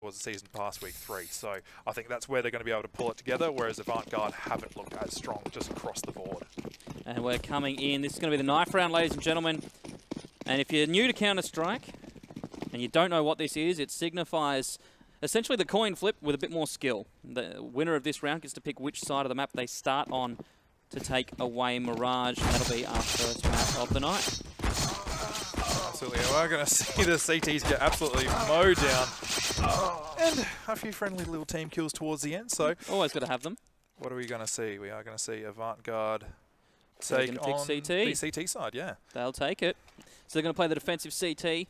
was the season past week 3. So I think that's where they're going to be able to pull it together, whereas Avant Garde haven't looked as strong just across the board. And we're coming in. This is going to be the knife round, ladies and gentlemen. And if you're new to Counter-Strike and you don't know what this is, it signifies essentially the coin flip with a bit more skill. The winner of this round gets to pick which side of the map they start on to take away Mirage. And that'll be our first map of the night. Absolutely. We're going to see the CTs get absolutely mowed down. And a few friendly little team kills towards the end. So always got to have them. What are we going to see? We are going to see Avant Garde take on CT. the CT side, yeah. They'll take it. So they're going to play the defensive CT.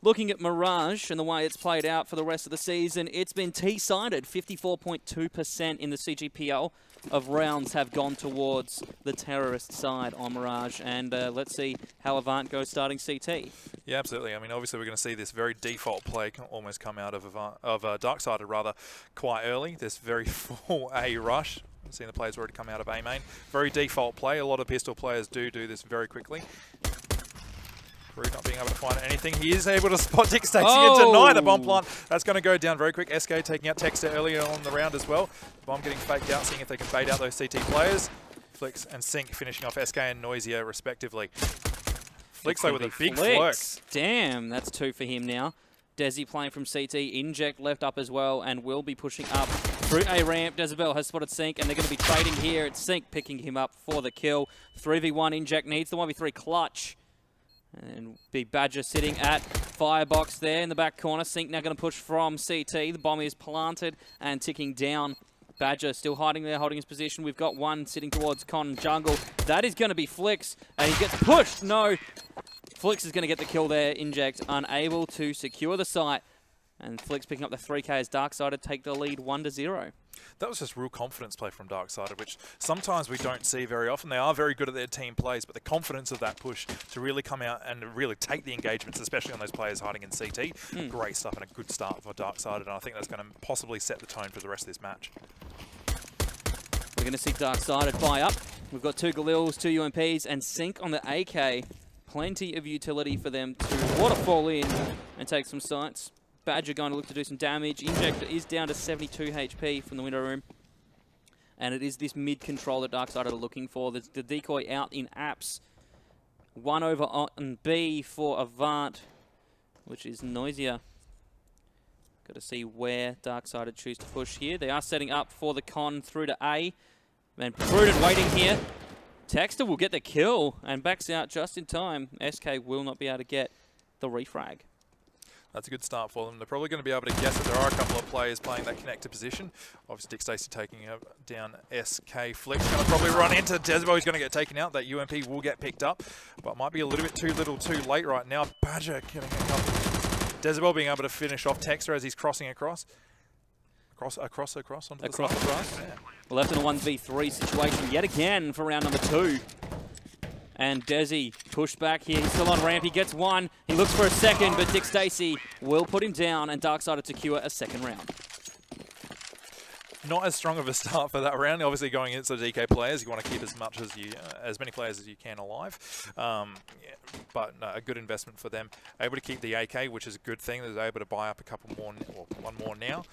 Looking at Mirage and the way it's played out for the rest of the season, it's been T-sided. 54.2% in the CGPL of rounds have gone towards the terrorist side on Mirage. And let's see how Avant goes starting CT. Yeah, absolutely. I mean, obviously we're going to see this very default play almost come out of DarkSided rather quite early. This very full A rush. I've seen the players already come out of A main. Very default play. A lot of pistol players do this very quickly. Rude not being able to find anything. He is able to spot DarkSided and deny the bomb plant. That's going to go down very quick. SK taking out Texter earlier on the round as well. Bomb getting faked out, seeing if they can bait out those CT players. Flicks and Sync finishing off SK and Noisier respectively. Flicks though with a big flick. Damn, that's 2 for him now. Desi playing from CT. Inject left up as well and will be pushing up through A ramp. Dezabel has spotted Sync and they're going to be trading here. It's Sync picking him up for the kill. 3v1 Inject needs the 1v3 clutch. And Big Badger sitting at Firebox there in the back corner. Sync now going to push from CT. The bomb is planted and ticking down. Badger still hiding there, holding his position. We've got one sitting towards Con Jungle. That is going to be Flicks, and he gets pushed. No. Flicks is going to get the kill there. Inject unable to secure the site. And Flicks picking up the 3K as DarkSided take the lead 1-0. That was just real confidence play from DarkSided, which sometimes we don't see very often. They are very good at their team plays, but the confidence of that push to really come out and really take the engagements, especially on those players hiding in CT, great stuff and a good start for DarkSided, and I think that's going to possibly set the tone for the rest of this match. We're going to see DarkSided buy up. We've got 2 Galils, 2 UMPs, and Sync on the AK. Plenty of utility for them to waterfall in and take some sites. Badger going to look to do some damage. Injector is down to 72 HP from the window room. And it is this mid control that DarkSided are looking for. There's the decoy out in apps. 1 over on B for Avant, which is Noisier. Got to see where DarkSided choose to push here. They are setting up for the con through to A. And Prudent waiting here. Texter will get the kill and backs out just in time. SK will not be able to get the refrag. That's a good start for them. They're probably going to be able to guess that there are a couple of players playing that connector position. Obviously, DarkSided taking down SK. Flick's going to probably run into Dezabel. He's going to get taken out. That UMP will get picked up, but might be a little bit too little too late right now. Badger getting a couple. Dezabel being able to finish off Texter as he's crossing across. Across onto the side. Yeah. We're left in a 1v3 situation yet again for round number 2. And Desi pushed back here. He's still on ramp. He gets one. He looks for a second, but DarkSided will put him down and DarkSided secure a second round. Not as strong of a start for that round. Obviously, going against the DK players, you want to keep as many players as you can alive. Yeah, but no, a good investment for them. Able to keep the AK, which is a good thing. They're able to buy up a couple more, or one more now.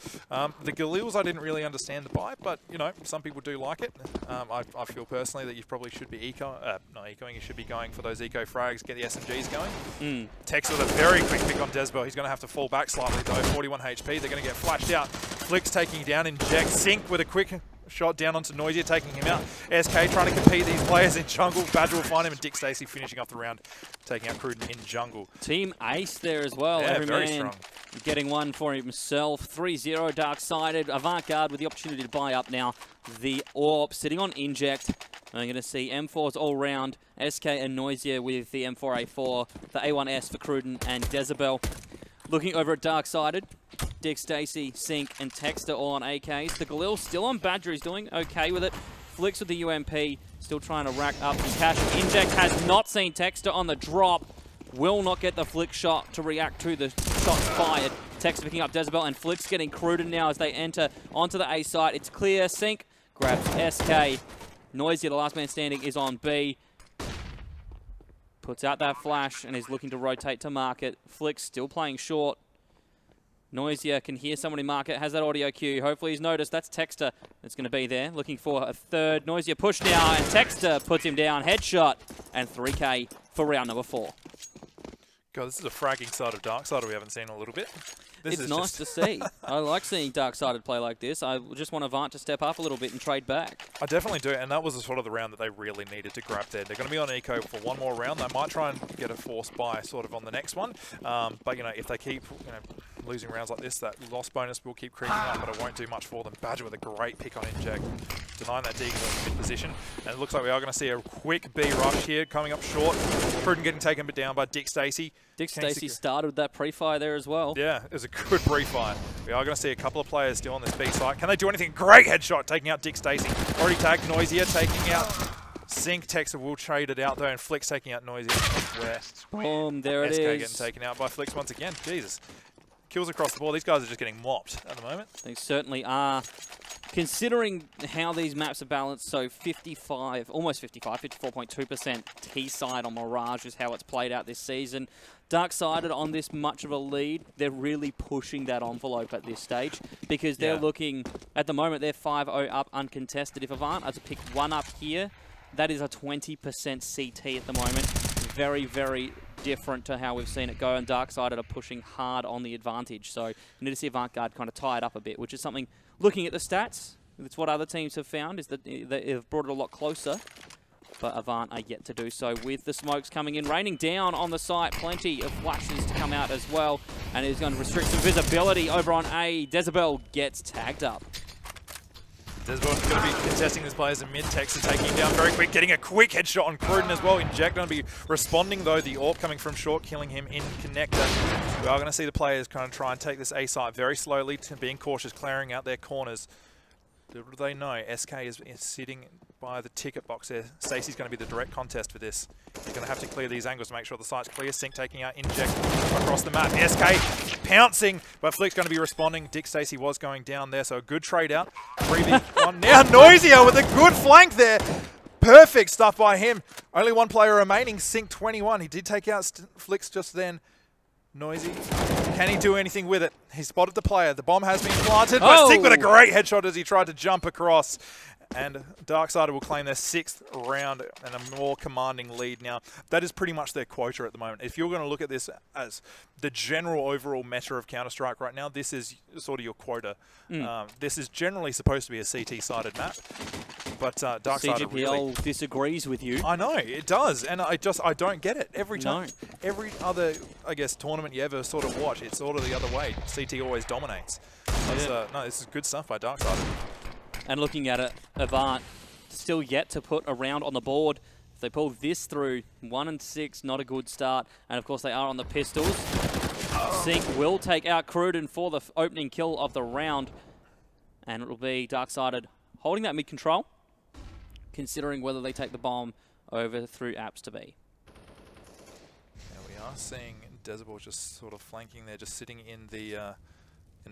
The Galils, I didn't really understand the buy, but you know, some people do like it. I feel personally that you probably should be not ecoing. You should be going for those eco frags, get the SMGs going. Tex with a very quick pick on Dezabel. He's going to have to fall back slightly though. 41 HP. They're going to get flashed out. Flicks taking down Inject. Sync with a quick shot down onto Noisier, taking him out. SK trying to compete these players in jungle. Badger will find him, and DarkSided finishing off the round, taking out Prudent in jungle. Team ace there as well. Yeah, Every very man strong. Getting one for himself. 3-0 DarkSided. Avant Garde with the opportunity to buy up now. The AWP sitting on Inject. I'm going to see M4s all round. SK and Noisier with the M4A4. The A1S for Prudent and Dezabel. Looking over at DarkSided. DarkSided, Sync, and Texter all on AKs. The Galil still on Badger. He's doing okay with it. Flicks with the UMP. Still trying to rack up some cash. Inject has not seen Texter on the drop. Will not get the flick shot to react to the shots fired. Texter picking up Dezabel, and Flick's getting cruded now as they enter onto the A site. It's clear. Sync grabs SK. Noisier, the last man standing, is on B. Puts out that flash and is looking to rotate to market. Flick still playing short. Noisier can hear someone in market, has that audio cue. Hopefully he's noticed. That's Texter that's going to be there. Looking for a third. Noisier push now, and Texter puts him down. Headshot, and 3K for round number 4. God, this is a fragging side of DarkSided we haven't seen in a little bit. It's nice to see. I like seeing DarkSided play like this. I just want Avant to step up a little bit and trade back. I definitely do, and that was the sort of the round that they really needed to grab there. They're going to be on eco for one more round. They might try and get a force buy sort of on the next one, but you know, if they keep losing rounds like this, that loss bonus will keep creeping up, but it won't do much for them. Badger with a great pick on Inject, denying that deagle in mid position, and it looks like we are going to see a quick B rush here coming up short. Pruden getting taken down by Dick Stacey. Dick Stacey started with that pre-fire there as well. Yeah, it was a good pre-fire. We are going to see a couple of players still on this B site. Can they do anything? Great headshot, taking out Dick Stacey. Already tagged Noisier, taking out Sync. Texter will trade it out though, and Flicks taking out Noisier. Where Boom, there it SK is. getting taken out by Flicks once again. Jesus. Kills across the board. These guys are just getting mopped at the moment. They certainly are. Considering how these maps are balanced, so 55, almost 55, 54.2% T-side on Mirage is how it's played out this season. DarkSided on this much of a lead, they're really pushing that envelope at this stage because they're looking, at the moment, they're 5-0 up uncontested. If Avant are to pick one up here, that is a 20% CT at the moment. Very, very different to how we've seen it go, and DarkSided are pushing hard on the advantage. So you need to see Avant Garde kind of tie it up a bit, which is something, looking at the stats, it's what other teams have found, is that they've brought it a lot closer. But Avant are yet to do so with the smokes coming in, raining down on the site. Plenty of flashes to come out as well, and it's going to restrict some visibility over on A. Dezebel gets tagged up. Dezebel's going to be contesting this players in mid. Texter taking him down very quick, getting a quick headshot on Cruden as well. Inject going to be responding though, the AWP coming from short, killing him in connector. We are going to see the players kind of try and take this A site very slowly, being cautious, clearing out their corners. Little do they know, SK is sitting by the ticket box there. Stacey's going to be the direct contest for this. You're going to have to clear these angles to make sure the site's clear. Sync taking out Inject across the map. SK pouncing, but Flick's going to be responding. Dick Stacey was going down there, so a good trade out. 3v1 now. Noisier with a good flank there. Perfect stuff by him. Only one player remaining, Sync 21. He did take out Flicks just then. Noisy. Can he do anything with it? He spotted the player. The bomb has been planted, but Sync with a great headshot as he tried to jump across. And DarkSided will claim their 6th round and a more commanding lead now. That is pretty much their quota at the moment. If you're going to look at this as the general overall meta of Counter-Strike right now, this is sort of your quota. This is generally supposed to be a CT-sided map. But DarkSided CGPL really disagrees with you. I know, it does. And I don't get it. Every time, every other, I guess, tournament you ever sort of watch, it's sort of the other way. CT always dominates. No, this is good stuff by DarkSided. And looking at it, Avant still yet to put a round on the board. If they pull this through, 1 and 6, not a good start. And of course they are on the pistols. Sync will take out Cruden for the opening kill of the round. And it will be DarkSided holding that mid-control, considering whether they take the bomb over through apps to B. Now we are seeing Dezebel just sort of flanking there, just sitting in the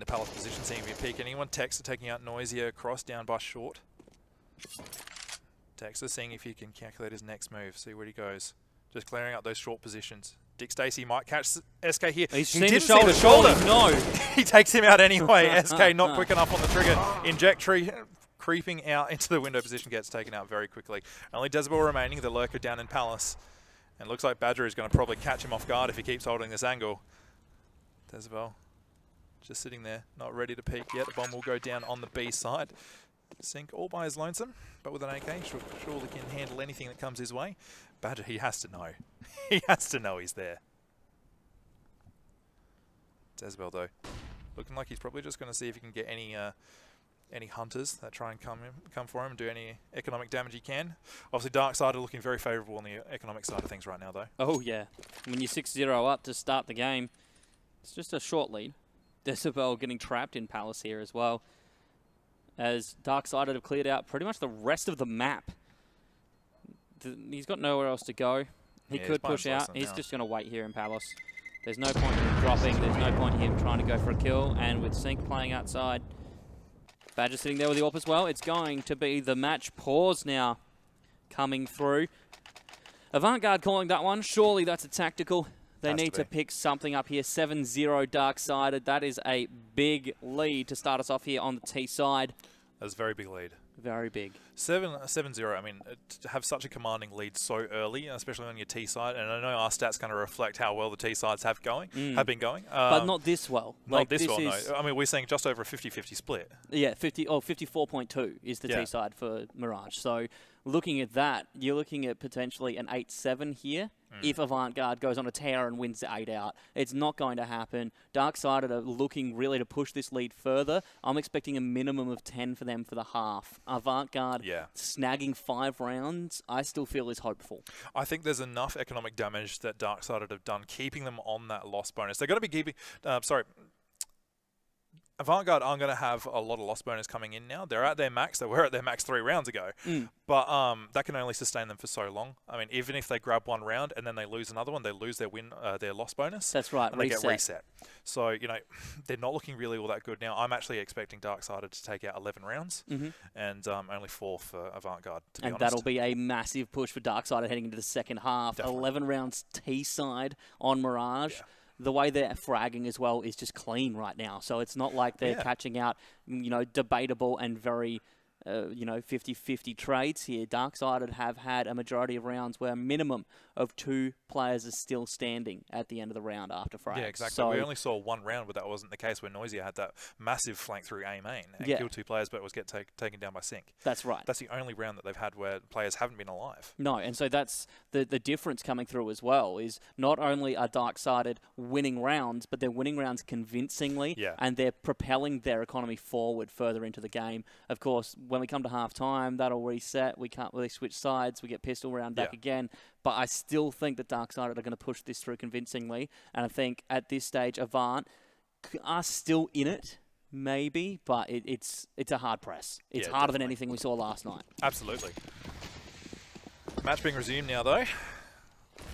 palace position, seeing if he peek anyone. Texter taking out Noisier across, down by short. Texter seeing if he can calculate his next move, see where he goes. Just clearing out those short positions. Dick Stacey might catch SK here. He didn't see the shoulder. No. He takes him out anyway. SK not quick enough on the trigger. Inject tree creeping out into the window position, gets taken out very quickly. Only Dezebel remaining, the lurker down in Palace. And looks like Badger is going to probably catch him off guard if he keeps holding this angle. Dezebel just sitting there, not ready to peek yet. The bomb will go down on the B side. Sync all by his lonesome, but with an AK, surely can handle anything that comes his way. Badger, he has to know. He has to know he's there. Dezebel, though, looking like he's probably just going to see if he can get any hunters that try and come for him and do any economic damage he can. Obviously, DarkSided are looking very favourable on the economic side of things right now, though. Oh, yeah. When you're 6-0 up to start the game, it's just a short lead. Dezebel getting trapped in Palace here as well, as DarkSided have cleared out pretty much the rest of the map. He's got nowhere else to go. He could push out. He's just going to wait here in Palace. There's no point in him dropping. There's no point in him trying to go for a kill. And with Sync playing outside, Badger sitting there with the AWP as well. It's going to be the match pause now coming through. Avant Garde calling that one. Surely that's a tactical. They need to pick something up here. 7-0 DarkSided. That is a big lead to start us off here on the T side. That's a very big lead. Very big. 7-0, I mean, to have such a commanding lead so early, especially on your T side, and I know our stats kind of reflect how well the T sides have been going. But not this well. Not this well, no. I mean, we're saying just over a 50-50 split. Yeah, 54.2 is the T side for Mirage. So looking at that, you're looking at potentially an 8-7 here. If Avant Garde goes on a tear and wins the 8 out. It's not going to happen. DarkSided are looking really to push this lead further. I'm expecting a minimum of 10 for them for the half. Avant Garde snagging 5 rounds, I still feel is hopeful. I think there's enough economic damage that DarkSided have done, keeping them on that loss bonus. They're going to be keeping... Avant Garde aren't going to have a lot of loss bonus coming in now. They're at their max. They were at their max 3 rounds ago. But that can only sustain them for so long. I mean, even if they grab 1 round and then they lose another one, they lose their their loss bonus. That's right. And they get reset. So, you know, they're not looking really all that good now. I'm actually expecting DarkSided to take out 11 rounds and only 4 for Avant Garde, to be honest. And that'll be a massive push for DarkSided heading into the second half. Definitely. 11 rounds T-side on Mirage. Yeah. The way they're fragging as well is just clean right now. So it's not like they're catching out, you know, debatable and very, you know, 50-50 trades here. DarkSided have had a majority of rounds where a minimum of 2 players are still standing at the end of the round after frag. Yeah, exactly. So we only saw 1 round, but that wasn't the case where Noisia had that massive flank through A main and killed 2 players, but was taken down by Sync. That's right. That's the only round that they've had where players haven't been alive. No, and so that's the difference coming through as well, is not only are DarkSided winning rounds, but they're winning rounds convincingly, and they're propelling their economy forward further into the game. Of course, when we come to half-time, that'll reset. We can't really switch sides. We get pistol round back again. But I still think that DarkSided are going to push this through convincingly. And I think at this stage, Avant are still in it, maybe, but it's a hard press. It's harder than anything we saw last night. Absolutely. Match being resumed now, though.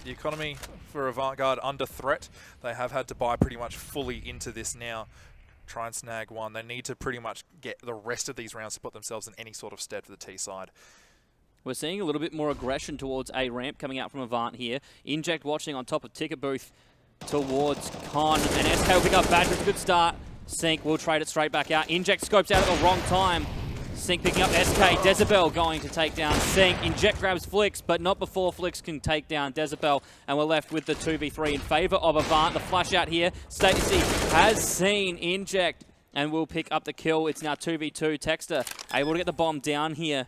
The economy for Avant Garde under threat. They have had to buy pretty much fully into this now. Try and snag 1. They need to pretty much get the rest of these rounds to put themselves in any sort of stead for the T side. We're seeing a little bit more aggression towards A ramp coming out from Avant here. Inject watching on top of Ticket Booth towards Con. And SK will pick up Badger with a good start. Sync will trade it straight back out. Inject scopes out at the wrong time. Sync picking up SK. Decibel going to take down Sync. Inject grabs Flix, but not before Flix can take down Decibel. And we're left with the 2v3 in favor of Avant. The flash out here. Stacy has seen Inject and will pick up the kill. It's now 2v2. Texter able to get the bomb down here.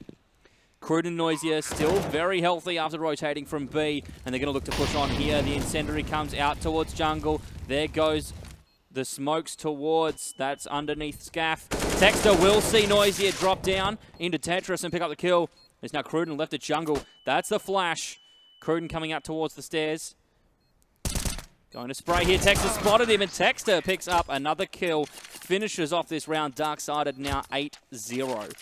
CoD and Noisia still very healthy after rotating from B, and they're going to look to push on here. The incendiary comes out towards jungle. There goes the smokes towards, that's underneath Scaff. Texter will see Noisia drop down into Tetris and pick up the kill. There's now Cruden left at jungle. That's the flash. Cruden coming out towards the stairs. Going to spray here. Texter spotted him, and Texter picks up another kill. Finishes off this round. DarkSided now 8-0.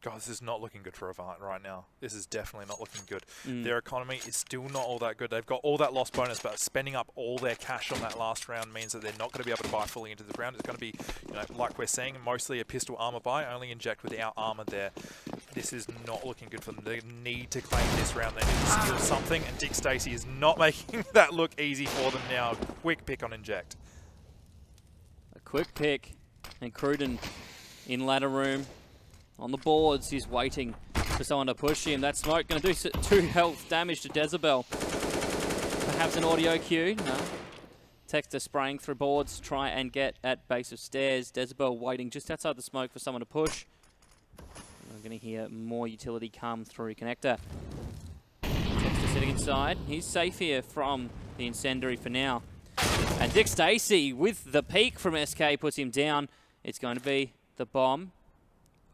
God, this is not looking good for Avant right now. This is definitely not looking good. Their economy is still not all that good. They've got all that loss bonus, but spending up all their cash on that last round means that they're not going to be able to buy fully into the round. It's going to be, you know, like we're seeing, mostly a pistol armor buy, only inject without armor there. This is not looking good for them. They need to claim this round. They need to steal something, and Dick Stacy is not making that look easy for them now. Quick pick on inject. A quick pick, and Cruden in ladder room. On the boards, he's waiting for someone to push him. That smoke going to do 2 health damage to Decibel. Perhaps an audio cue. No. Texter spraying through boards to try and get at base of stairs. Decibel waiting just outside the smoke for someone to push. We're going to hear more utility come through connector. Texter sitting inside. He's safe here from the incendiary for now. And Dick Stacy with the peek from SK puts him down. It's going to be the bomb.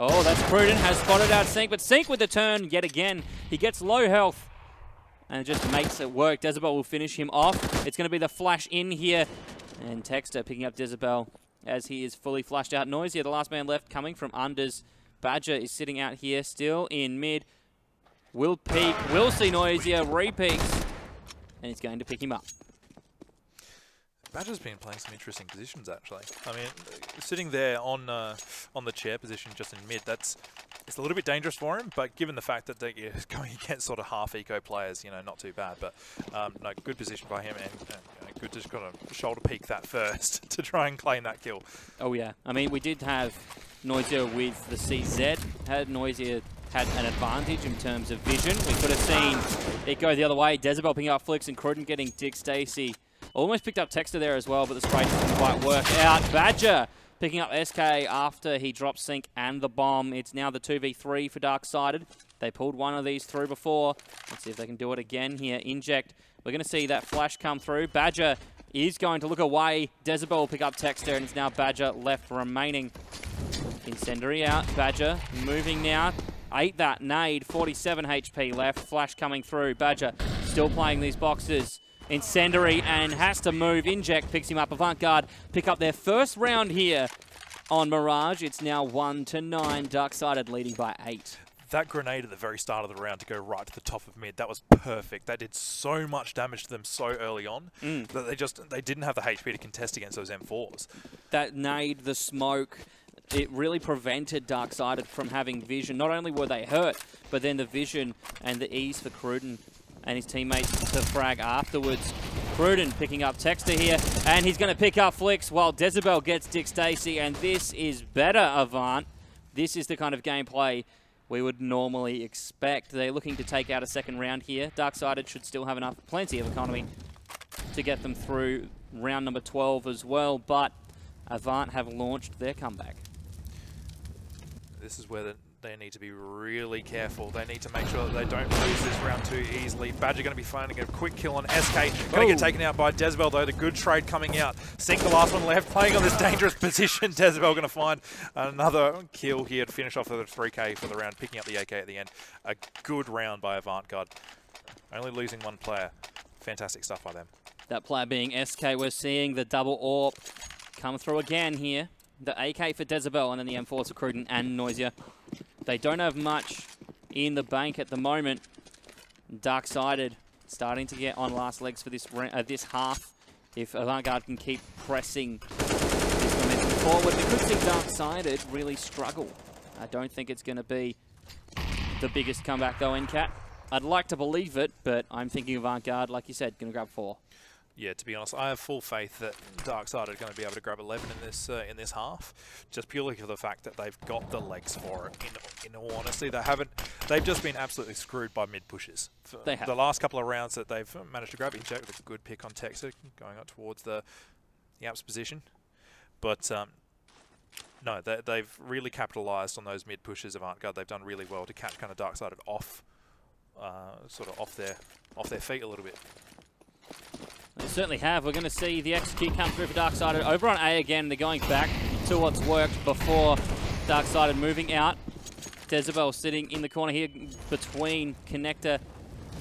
Oh, that's Cruden, has spotted out Sync, but Sync with the turn yet again. He gets low health and just makes it work. Decibel will finish him off. It's going to be the flash in here. And Texter picking up Decibel as he is fully flashed out. Noisia, the last man left, coming from unders. Badger is sitting out here, still in mid. Will peek, will see Noisia, re-peeks, and he's going to pick him up. Badger's been playing some interesting positions, actually. I mean, sitting there on the chair position just in mid, that's it's a little bit dangerous for him, but given the fact that they're going against sort of half eco players, you know, not too bad. But no, good position by him, and good to kind of shoulder peek that first to try and claim that kill. Oh yeah, I mean, we did have Noisia with the CZ. Had Noisia had an advantage in terms of vision. We could have seen it go the other way. Dezebel picking up Flicks and Cruden getting Dick Stacy. Almost picked up Texter there as well, but the spray didn't quite work out. Badger picking up SK after he dropped Sync and the bomb. It's now the 2v3 for DarkSided. They pulled one of these through before. Let's see if they can do it again here. Inject. We're going to see that flash come through. Badger is going to look away. Dezebel will pick up Texter, and it's now Badger left remaining. Incendiary out. Badger moving now. Ate that nade. 47 HP left. Flash coming through. Badger still playing these boxes. Incendiary and has to move. Inject picks him up. Avant Garde pick up their first round here on Mirage. It's now 1-9. DarkSided leading by 8. That grenade at the very start of the round to go right to the top of mid, that was perfect. That did so much damage to them so early on that they didn't have the HP to contest against those M4s. That nade, the smoke, it really prevented DarkSided from having vision. Not only were they hurt, but then the vision and the ease for Cruden and his teammates to frag afterwards. Cruden picking up Texter here, and he's going to pick up Flicks while Dezebel gets Dick Stacy, and this is better, Avant. This is the kind of gameplay we would normally expect. They're looking to take out a second round here. DarkSided should still have plenty of economy to get them through round number 12 as well, but Avant have launched their comeback. This is where they need to be really careful. They need to make sure that they don't lose this round too easily. Badger going to be finding a quick kill on SK. Going to get taken out by Dezebel though. The good trade coming out. Sync, the last one left, playing on this dangerous position. Dezebel going to find another kill here to finish off the 3K for the round, picking up the AK at the end. A good round by Avant Garde. Only losing one player. Fantastic stuff by them. That player being SK. We're seeing the double AWP come through again here. The AK for Dezebel and then the M4s for Cruden and Noisia. They don't have much in the bank at the moment. DarkSided starting to get on last legs for this half. If Avant Garde can keep pressing this momentum forward, we could see DarkSided really struggle. I don't think it's going to be the biggest comeback though, NCAT. I'd like to believe it, but I'm thinking Avant Garde, like you said, going to grab 4. Yeah, to be honest, I have full faith that DarkSided are going to be able to grab 11 in this half, just purely for the fact that they've got the legs for it. In all honesty, they've just been absolutely screwed by mid pushes. They have. The last couple of rounds that they've managed to grab, Inject with a good pick on Texter, going up towards the Apps position, but no, they've really capitalised on those mid pushes of Avant Garde. They've done really well to catch kind of DarkSided off, sort of off their feet a little bit. They certainly have. We're going to see the execute come through for DarkSided. Over on A again, they're going back to what's worked before. DarkSided moving out. Dezebel sitting in the corner here between Connector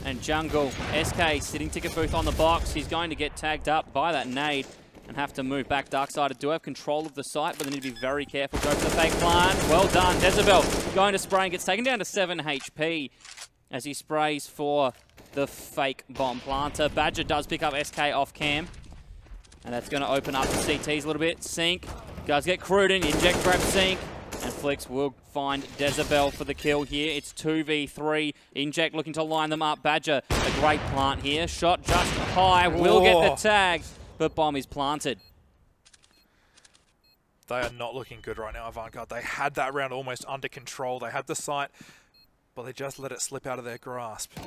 and Jungle. SK sitting ticket booth on the box. He's going to get tagged up by that nade and have to move back. DarkSided do have control of the site, but they need to be very careful. Go for the fake plant. Well done. Dezebel going to spray and gets taken down to 7 HP as he sprays for the fake bomb planter. Badger does pick up SK off cam, and that's going to open up the CTs a little bit. Sync does get Cruden. Inject grabs Sync, and Flicks will find Dezebel for the kill here. It's 2v3. Inject looking to line them up. Badger, a great plant here. Shot just high. Will get the tag, but bomb is planted. They are not looking good right now, Avant Garde. They had that round almost under control. They had the site, but they just let it slip out of their grasp.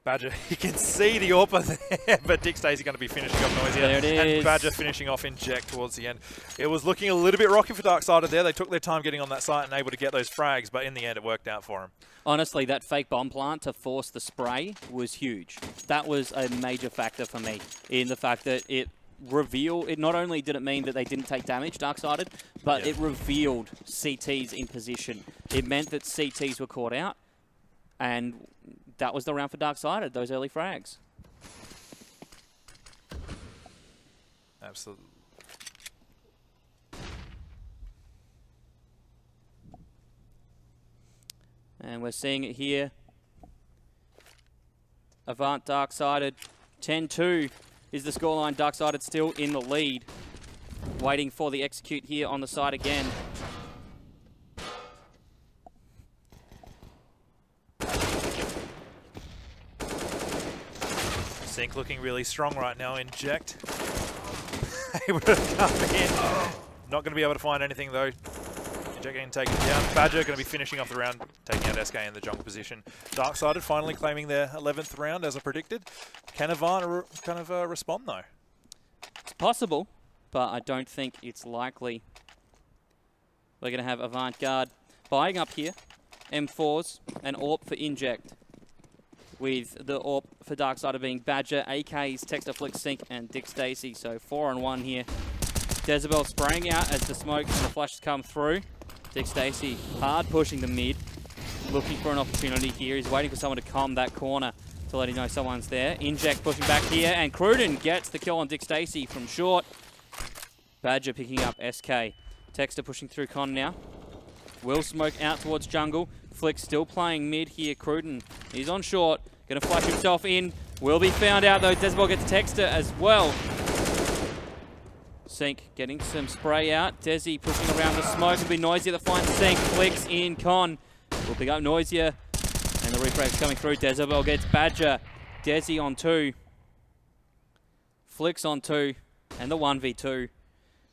Badger, you can see the AWP there, but Dick Stacy going to be finishing off Noisia. There it is. And Badger finishing off Inject towards the end. It was looking a little bit rocky for DarkSided there. They took their time getting on that site and able to get those frags, but in the end it worked out for them. Honestly, that fake bomb plant to force the spray was huge. That was a major factor for me in the fact that it revealed, not only did it mean that they didn't take damage, DarkSided, but it revealed CTs in position. It meant that CTs were caught out, and that was the round for DarkSided, those early frags. Absolutely. And we're seeing it here. Avant DarkSided, 10-2 is the scoreline. DarkSided still in the lead. Waiting for the execute here on the side again. Sync looking really strong right now. Inject. Able to come in. Not going to be able to find anything though. Inject getting taken down. Badger going to be finishing off the round, taking out SK in the jungle position. DarkSided finally claiming their 11th round as I predicted. Can Avant kind of respond though? It's possible, but I don't think it's likely. We're going to have Avant Garde buying up here. M4s and AWP for Inject. With the AWP for DarkSided being Badger, AKs, Texter, Flick, Sync, and Dick Stacy. So 4-on-1 here. Dezebel spraying out as the smoke and the flashes come through. Dick Stacy hard pushing the mid. Looking for an opportunity here. He's waiting for someone to calm that corner to let him know someone's there. Inject pushing back here, and Cruden gets the kill on Dick Stacy from short. Badger picking up SK. Texter pushing through Con now. Will smoke out towards jungle. Flick still playing mid here. Cruden, he's on short. Going to flush himself in. Will be found out though. Dezebel gets Texter as well. Sync getting some spray out. Desi pushing around the smoke. It'll be Noisier that finds Sync. Flicks in Con. Will pick up Noisier. And the refrag's coming through. Dezebel gets Badger. Desi on 2. Flicks on 2. And the 1v2.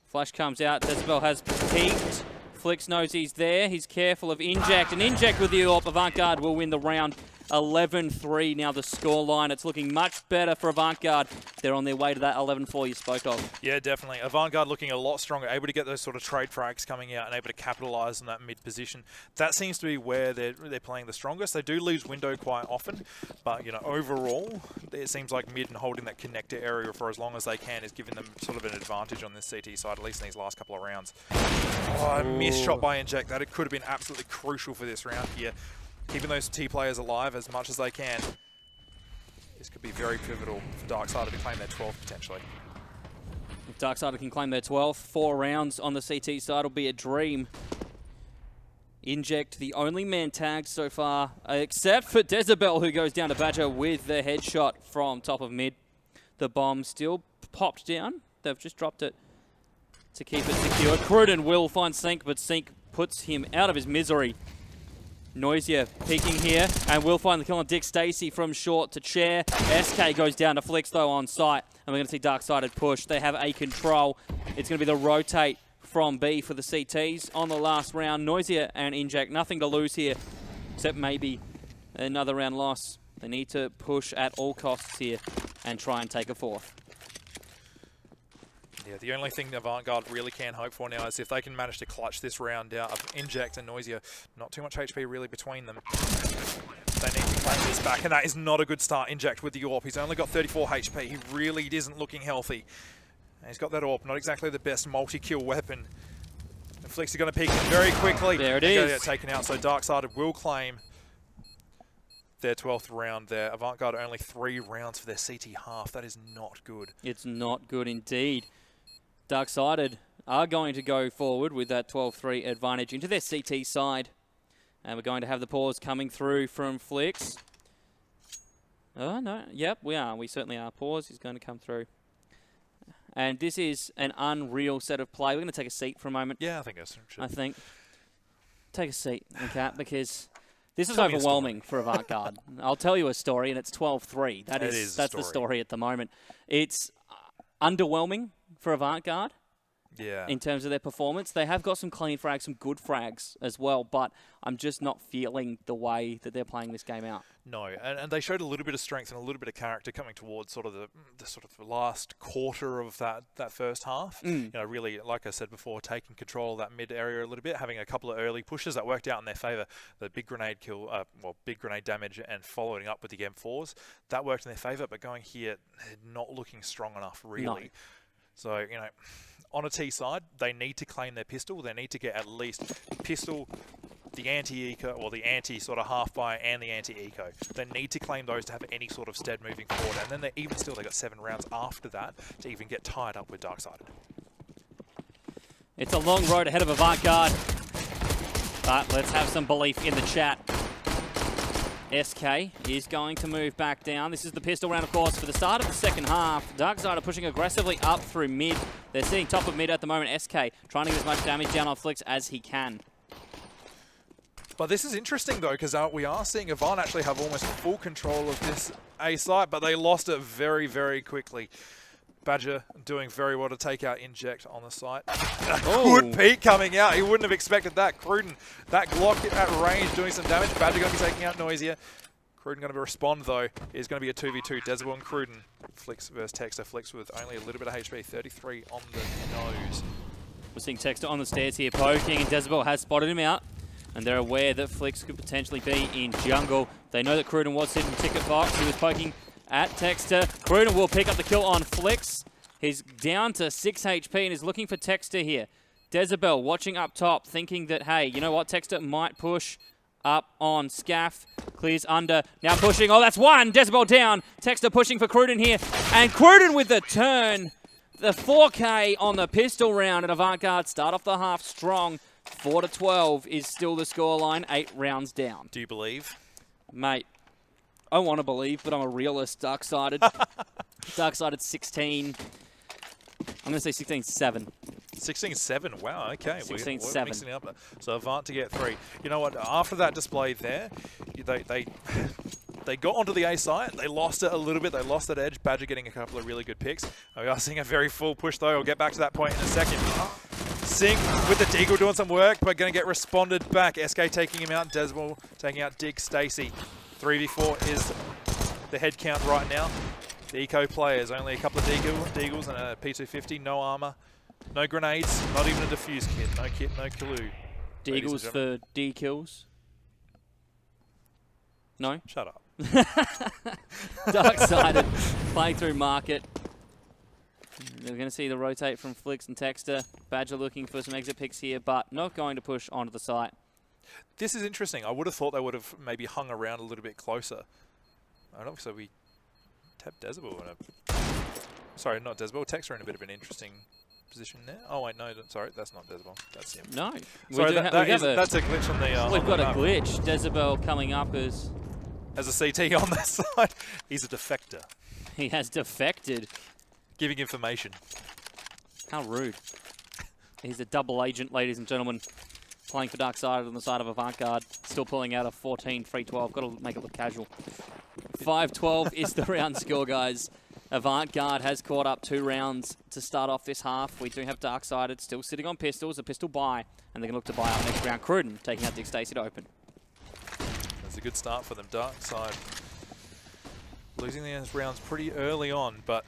Flash comes out. Dezebel has peeked. Flicks knows he's there. He's careful of Inject. And Inject with the AWP. Avant Garde will win the round. 11-3 now the scoreline. It's looking much better for Avant Garde. They're on their way to that 11-4 you spoke of. Yeah, definitely. Avant Garde looking a lot stronger, able to get those sort of trade frags coming out and able to capitalise on that mid position. That seems to be where they're playing the strongest. They do lose window quite often, but you know, overall, it seems like mid and holding that connector area for as long as they can is giving them sort of an advantage on this CT side, at least in these last couple of rounds. Oh, a missed shot by Inject. That it could have been absolutely crucial for this round here. Keeping those T players alive as much as they can. This could be very pivotal for DarkSided to claim their 12th potentially. If DarkSided can claim their 12th, 4 rounds on the CT side will be a dream. Inject, the only man tagged so far, except for Dezebel, who goes down to Badger with the headshot from top of mid. The bomb still popped down. They've just dropped it to keep it secure. Cruden will find Sync, but Sync puts him out of his misery. Noisier peeking here, and will find the kill on Dick Stacy from short to chair. SK goes down to Flicks though on site, and we're going to see DarkSided push. They have A control. It's going to be the rotate from B for the CTs on the last round. Noisier and Inject, nothing to lose here, except maybe another round loss. They need to push at all costs here and try and take a 4th. Yeah, the only thing Avant Garde really can hope for now is if they can manage to clutch this round out of Inject and Noisier. Not too much HP really between them. They need to claim this back, and that is not a good start. Inject with the AWP. He's only got 34 HP. He really isn't looking healthy. And he's got that AWP, not exactly the best multi-kill weapon. And Flicks are going to peek very quickly. There it is. Get taken out, so DarkSided will claim their 12th round there. Avant Garde only 3 rounds for their CT half. That is not good. It's not good indeed. DarkSided are going to go forward with that 12-3 advantage into their CT side. And we're going to have the pause coming through from Flicks. Oh, no. Yep, we are. We certainly are. Pause is going to come through. And this is an unreal set of play. We're going to take a seat for a moment. Yeah, I think that's true. I think. Take a seat, Kat, because this is overwhelming for Avant Garde. I'll tell you a story, and it's 12-3. That's the story at the moment. It's underwhelming for Avant Garde. Yeah. In terms of their performance. They have got some clean frags, some good frags as well, but I'm just not feeling the way that they're playing this game out. No, and they showed a little bit of strength and a little bit of character coming towards sort of the last quarter of that first half. You know, really, like I said before, taking control of that mid area a little bit, having a couple of early pushes that worked out in their favour. The big grenade kill, big grenade damage, and following up with the M4s, that worked in their favour. But going here, not looking strong enough, really. No. So, you know, on a T side, they need to claim their pistol. They need to get at least pistol, the anti-eco, or the anti sort of half-buy and the anti-eco. They need to claim those to have any sort of stead moving forward. And then they got 7 rounds after that to even get tied up with DarkSided. It's a long road ahead of Avant Garde. But let's have some belief in the chat. SK is going to move back down. This is the pistol round, of course, for the start of the second half. DarkSided are pushing aggressively up through mid. They're sitting top of mid at the moment. SK trying to get as much damage down on Flicks as he can. But this is interesting though, because we are seeing Avant actually have almost full control of this A site, but they lost it very, very quickly. Badger doing very well to take out Inject on the site. Good peek coming out. He wouldn't have expected that. Cruden, that Glock at range doing some damage. Badger going to be taking out Noisia. Cruden going to respond though. Is going to be a 2v2. Desibel and Cruden. Flicks versus Texter. Flicks with only a little bit of HP. 33 on the nose. We're seeing Texter on the stairs here poking, and Desibel has spotted him out. And they're aware that Flicks could potentially be in jungle. They know that Cruden was sitting in ticket box. He was poking at Texter. Cruden will pick up the kill on Flicks. He's down to 6 HP and is looking for Texter here. Desibel watching up top, thinking that, hey, you know what? Texter might push up on Scaff. Clears under. Now pushing. Oh, that's one. Desibel down. Texter pushing for Cruden here. And Cruden with the turn. The 4K on the pistol round. And Avant start off the half strong. 4-12 is still the scoreline. 8 rounds down. Do you believe? Mate, I want to believe, but I'm a realist. DarkSided. DarkSided 16. I'm going to say 16-7. 16-7. Wow, okay. 16-7. We're mixing it up. So Avant to get 3. You know what? After that display there, they got onto the A site. They lost it a little bit. They lost that edge. Badger getting a couple of really good picks. We are seeing a very full push, though. We'll get back to that point in a second. Sync with the Deagle doing some work, but going to get responded back. SK taking him out. Desibel taking out Dig Stacy. 3v4 is the head count right now. The eco players, only a couple of Deagles and a P250, no armor, no grenades, not even a defuse kit, no Killu. Deagles for D kills? No? Shut up. DarkSided playing through market. We're going to see the rotate from Flicks and Texter. Badger looking for some exit picks here, but not going to push onto the site. This is interesting. I would have thought they would have maybe hung around a little bit closer. I don't know, so we tap Desibel in a... Sorry, not Desibel. Texter in a bit of an interesting position there. Oh, wait, no, sorry, that's not Desibel. That's him. No. Sorry, that's a glitch on the... We've got a glitch. Desibel coming up as a CT on that side. He's a defector. He has defected. Giving information. How rude. He's a double agent, ladies and gentlemen. Playing for DarkSided on the side of Avant. Still pulling out a 14-3-12. Got to make it look casual. 5-12 is the round score, guys. Avant has caught up 2 rounds to start off this half. We do have DarkSided still sitting on pistols, a pistol buy, and they're going to look to buy up next round. Cruden taking out Dig Stacy to open. That's a good start for them. DarkSide losing these rounds pretty early on, but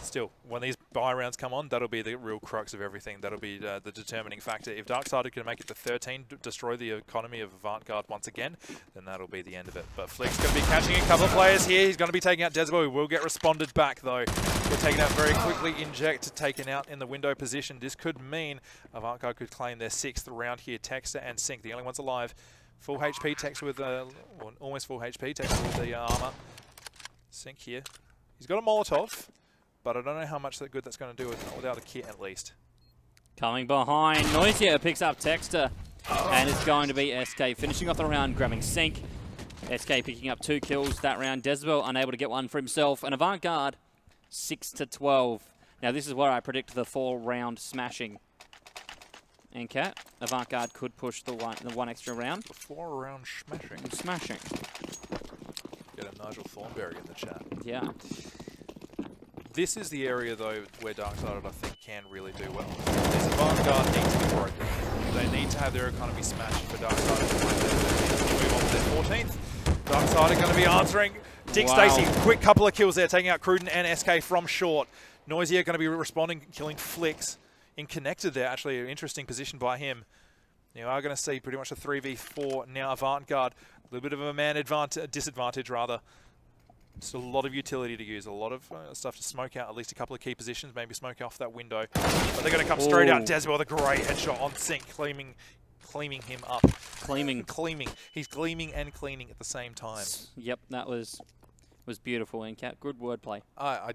still, when these buy rounds come on, that'll be the real crux of everything. That'll be the determining factor. If DarkSided can make it to 13, destroy the economy of Avant once again, then that'll be the end of it. But Flick's going to be catching a couple of players here. He's going to be taking out Desibel. He will get responded back, though. Get taken out very quickly. Inject taken out in the window position. This could mean Avant could claim their 6th round here. Texter and Sync, the only ones alive. Full HP, Texter with almost full HP. Texter with the armor. Sync here. He's got a Molotov, but I don't know how much good that's going to do without a kit at least. Coming behind, Noisia picks up Texter, and it's going to be SK finishing off the round, grabbing Sync. SK picking up 2 kills that round. Desibel unable to get one for himself, and Avant 6-12. Now this is where I predict the 4-round smashing. And Cat, Avant could push the one extra round. The 4-round smashing. Smashing. Get a Nigel Thornberry in the chat. Yeah. This is the area, though, where DarkSided, I think, can really do well. This Avant needs to be broken. They need to have their economy smashed for DarkSided to move on to their 14th. DarkSided going to be answering. Dig Stacy, quick couple of kills there, taking out Cruden and SK from short. Noisia going to be responding, killing Flicks. In connected there, actually, an interesting position by him. You are going to see pretty much a 3v4 now. Avant, a little bit of a man disadvantage, rather. Just a lot of utility to use, a lot of stuff to smoke out at least a couple of key positions, maybe smoke off that window. But they're going to come straight out. Desibel with a great headshot on Sync, cleaning him up. Cleaning. He's gleaming and cleaning at the same time. Yep, that was beautiful, and Cat, good wordplay. I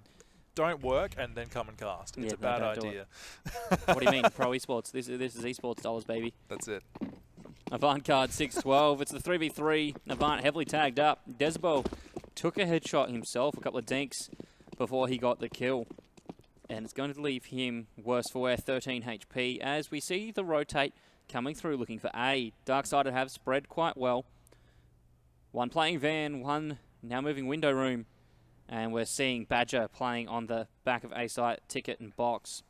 don't work and then come and cast. It's a bad idea. What do you mean? Pro esports. This is esports dollars, baby. That's it. Avant 6-12. It's the 3v3. Avant heavily tagged up. Desibel took a headshot himself, a couple of dinks before he got the kill. And it's going to leave him worse for wear, 13 HP, as we see the rotate coming through looking for A. DarkSided have spread quite well. One playing van, one now moving window room. And we're seeing Badger playing on the back of A site, ticket and box.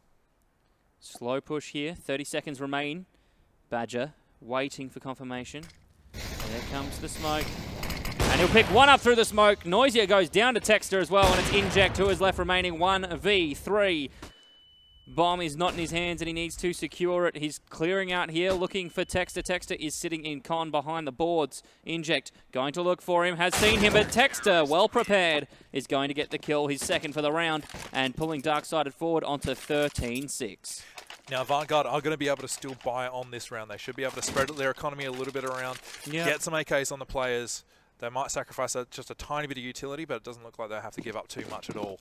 Slow push here, 30 seconds remain. Badger waiting for confirmation. And there comes the smoke. And he'll pick one up through the smoke. Noisia goes down to Texter as well, and it's Inject who is left remaining 1v3. Bomb is not in his hands and he needs to secure it. He's clearing out here, looking for Texter. Texter is sitting in con behind the boards. Inject going to look for him, has seen him, but Texter, well prepared, is going to get the kill, his second for the round, and pulling DarkSided forward onto 13-6. Now, Vanguard are going to be able to still buy on this round. They should be able to spread their economy a little bit around, get some AKs on the players. They might sacrifice just a tiny bit of utility, but it doesn't look like they'll have to give up too much at all.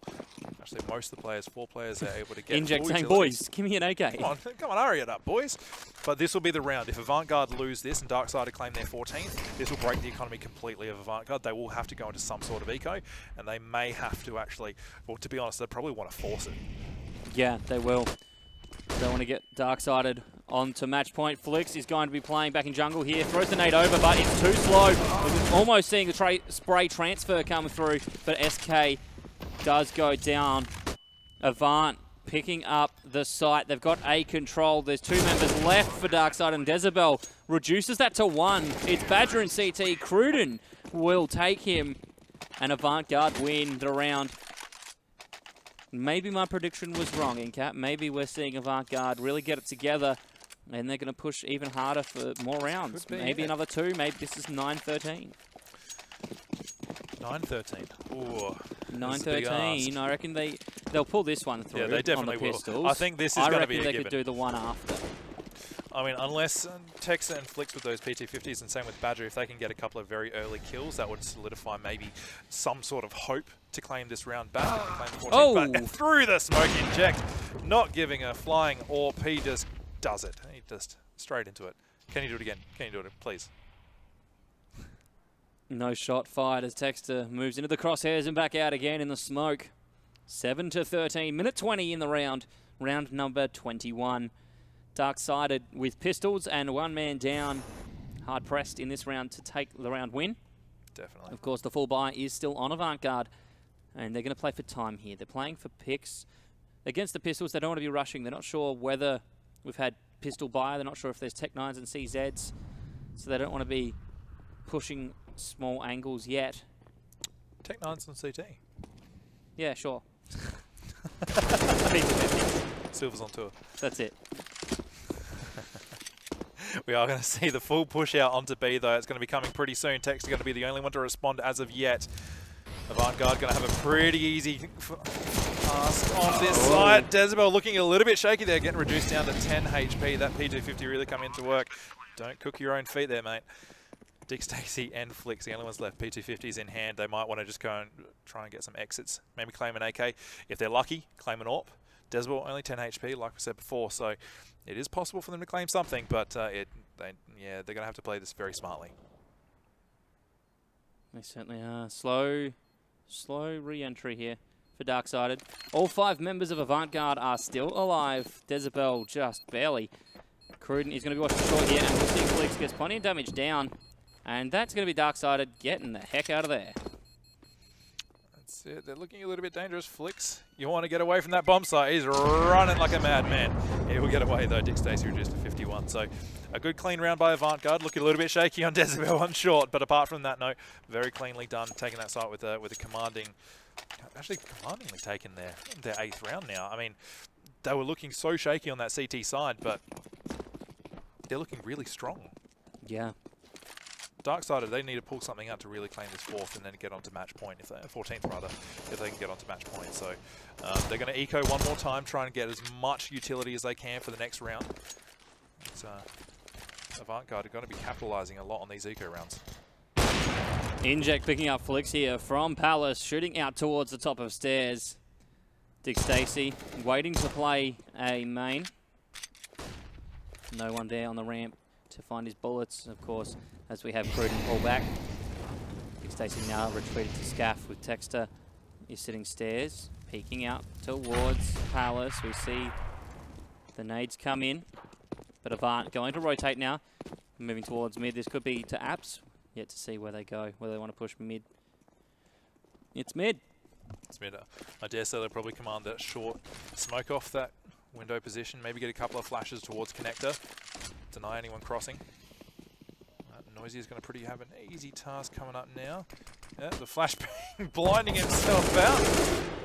Actually, most of the players, 4 players, are able to get Inject saying, utilities. boys, give me an AK. Come on, hurry it up, boys. But this will be the round. If Avant lose this and DarkSided claim their 14th, this will break the economy completely of Avant. They will have to go into some sort of eco, and they may have to actually, well, to be honest, they probably want to force it. Yeah, they will. They want to get DarkSided onto match point. Flix is going to be playing back in jungle here. Throws the nade over, but it's too slow. We're almost seeing the spray transfer come through, but SK does go down. Avant picking up the site. They've got A control. There's 2 members left for DarkSided, and Dezabel reduces that to 1. It's Badger and CT. Cruden will take him, and Avant win the round. Maybe my prediction was wrong, Incap. Maybe we're seeing Avant really get it together, and they're going to push even harder for more rounds. Maybe another 2. Maybe this is 9-13. 9-13. Ooh. 9-13. I reckon they'll pull this one through. Yeah, they definitely on the pistols. will. I think this is going to be a given. I reckon they could do the one after. I mean, unless Texter and Flix with those PT50s, and same with Badger, if they can get a couple of very early kills, that would solidify maybe some sort of hope to claim this round back. Claim the 14th, but through the smoke, Inject, not giving a flying AWP, he just does it. He just straight into it. Can you do it again? Can you do it, please? No shot fired as Texter moves into the crosshairs and back out again in the smoke. 7-13, minute 20 in the round. Round number 21. DarkSided with pistols and 1 man down. Hard pressed in this round to take the round win. Definitely. Of course, the full buy is still on Avant, and they're going to play for time here. They're playing for picks. Against the pistols, they don't want to be rushing. They're not sure whether we've had pistol buy. They're not sure if there's Tech 9s and CZs. So they don't want to be pushing small angles yet. Tech 9s and CT. Yeah, sure. Silver's on tour. That's it. We are going to see the full push out onto B, though. It's going to be coming pretty soon. Tech's going to be the only one to respond as of yet. Avant going to have a pretty easy pass on this side. Dezabel looking a little bit shaky there, getting reduced down to 10 HP. That P250 really come into work. Don't cook your own feet there, mate. Dick Stacy and Flix, the only ones left. P250s in hand. They might want to just go and try and get some exits. Maybe claim an AK. If they're lucky, claim an AWP. Dezabel only 10 HP, like we said before, so it is possible for them to claim something, but they're going to have to play this very smartly. They certainly are. Slow re-entry here for DarkSided. All 5 members of Avant are still alive. Dezabel just barely. Cruden is going to be watching short here, and we'll see Flix gets plenty of damage down, and that's going to be DarkSided getting the heck out of there. That's it. They're looking a little bit dangerous. Flix, you want to get away from that bomb site. He's running like a madman. He will get away, though. Dick Stacy reduced to 51. So a good clean round by Avant. Looking a little bit shaky on Dezabel on short, but apart from that, no, very cleanly done. Taking that site with a commandingly taken their 8th round now. I mean, they were looking so shaky on that CT side, but they're looking really strong. Yeah. DarkSided, they need to pull something out to really claim this 4th and then get onto match point, 14th rather, if they can get onto match point. So they're going to eco one more time, try and get as much utility as they can for the next round. Avant are going to be capitalizing a lot on these eco rounds. Inject picking up Flix here from Palace, shooting out towards the top of stairs. Dick Stacy waiting to play a main. No one there on the ramp to find his bullets, of course, as we have Cruden pull back. Dick Stacy now retreated to Scaff with Texter. He's sitting stairs, peeking out towards Palace. We see the nades come in. But Avant going to rotate now. Moving towards mid. This could be to apps. Yet to see where they go, whether they want to push mid. It's mid. It's mid. I dare say they'll probably command that short smoke off that window position. Maybe get a couple of flashes towards connector. Deny anyone crossing. Noisy is going to have an easy task coming up now. Yeah, the flashbang blinding himself out.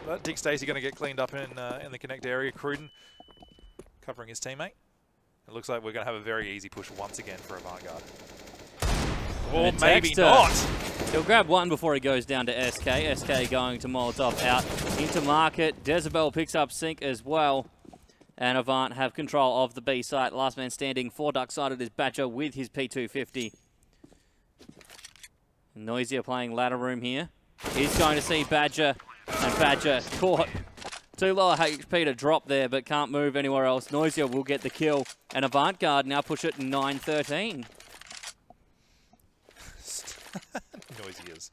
But Dick Stacey going to get cleaned up in the connect area. Cruden covering his teammate. It looks like we're going to have a very easy push once again for Avant Garde. Or maybe not. He'll grab one before he goes down to SK. SK going to Molotov out into market. Jezebel picks up Sync as well. And Avant have control of the B site. Last man standing for DarkSided is Badger with his P250. Noisier playing ladder room here. He's going to see Badger, and Badger caught. Too low HP to drop there, but can't move anywhere else. Noisier will get the kill, and Avant Garde now push it 9-13. Noisier's.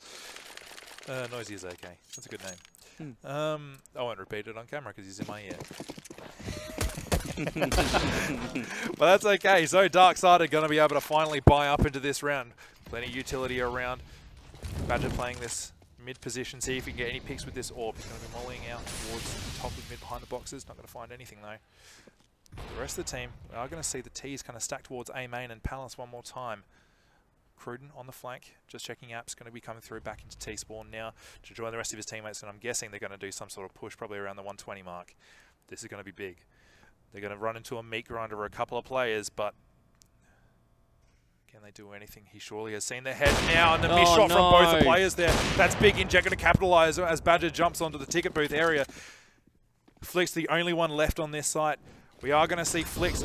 Noisier's okay. That's a good name. I won't repeat it on camera because he's in my ear. But that's okay. So DarkSided going to be able to finally buy up into this round. Plenty of utility around. Badger playing this mid position. See if he can get any picks with this orb. He's going to be mollying out towards the top of mid behind the boxes. Not going to find anything though. The rest of the team are going to see the T's kind of stacked towards A main and Palace one more time. Cruden on the flank, just checking apps, going to be coming through back into T spawn now to join the rest of his teammates, and I'm guessing they're going to do some sort of push probably around the 120 mark. This is going to be big. They're going to run into a meat grinder or a couple of players, but can they do anything? He surely has seen their head now, and the miss shot from both the players there. That's big. Inject going to capitalize as Badger jumps onto the ticket booth area. Flick's the only one left on this site. We are going to see Flicks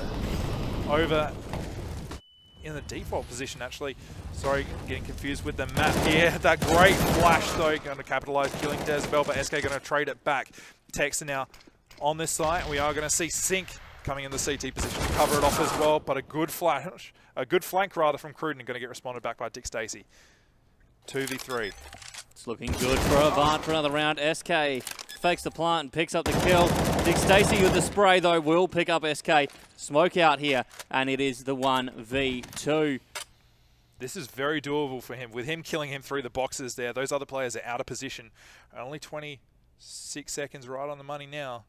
over in the default position, actually. Sorry, getting confused with the map here. That great flash, though, going to capitalize, killing Jezebel, but SK going to trade it back. Texter now on this site. We are going to see Sync coming in the CT position to cover it off as well, but a good flash, a good flank rather from Cruden, going to get responded back by Dick Stacey. 2v3. It's looking good for Avant for another round. SK fakes the plant and picks up the kill. Dick Stacey with the spray, though, will pick up SK. Smoke out here, and it is the 1v2. This is very doable for him. With him killing him through the boxes there, those other players are out of position. Only 26 seconds right on the money now.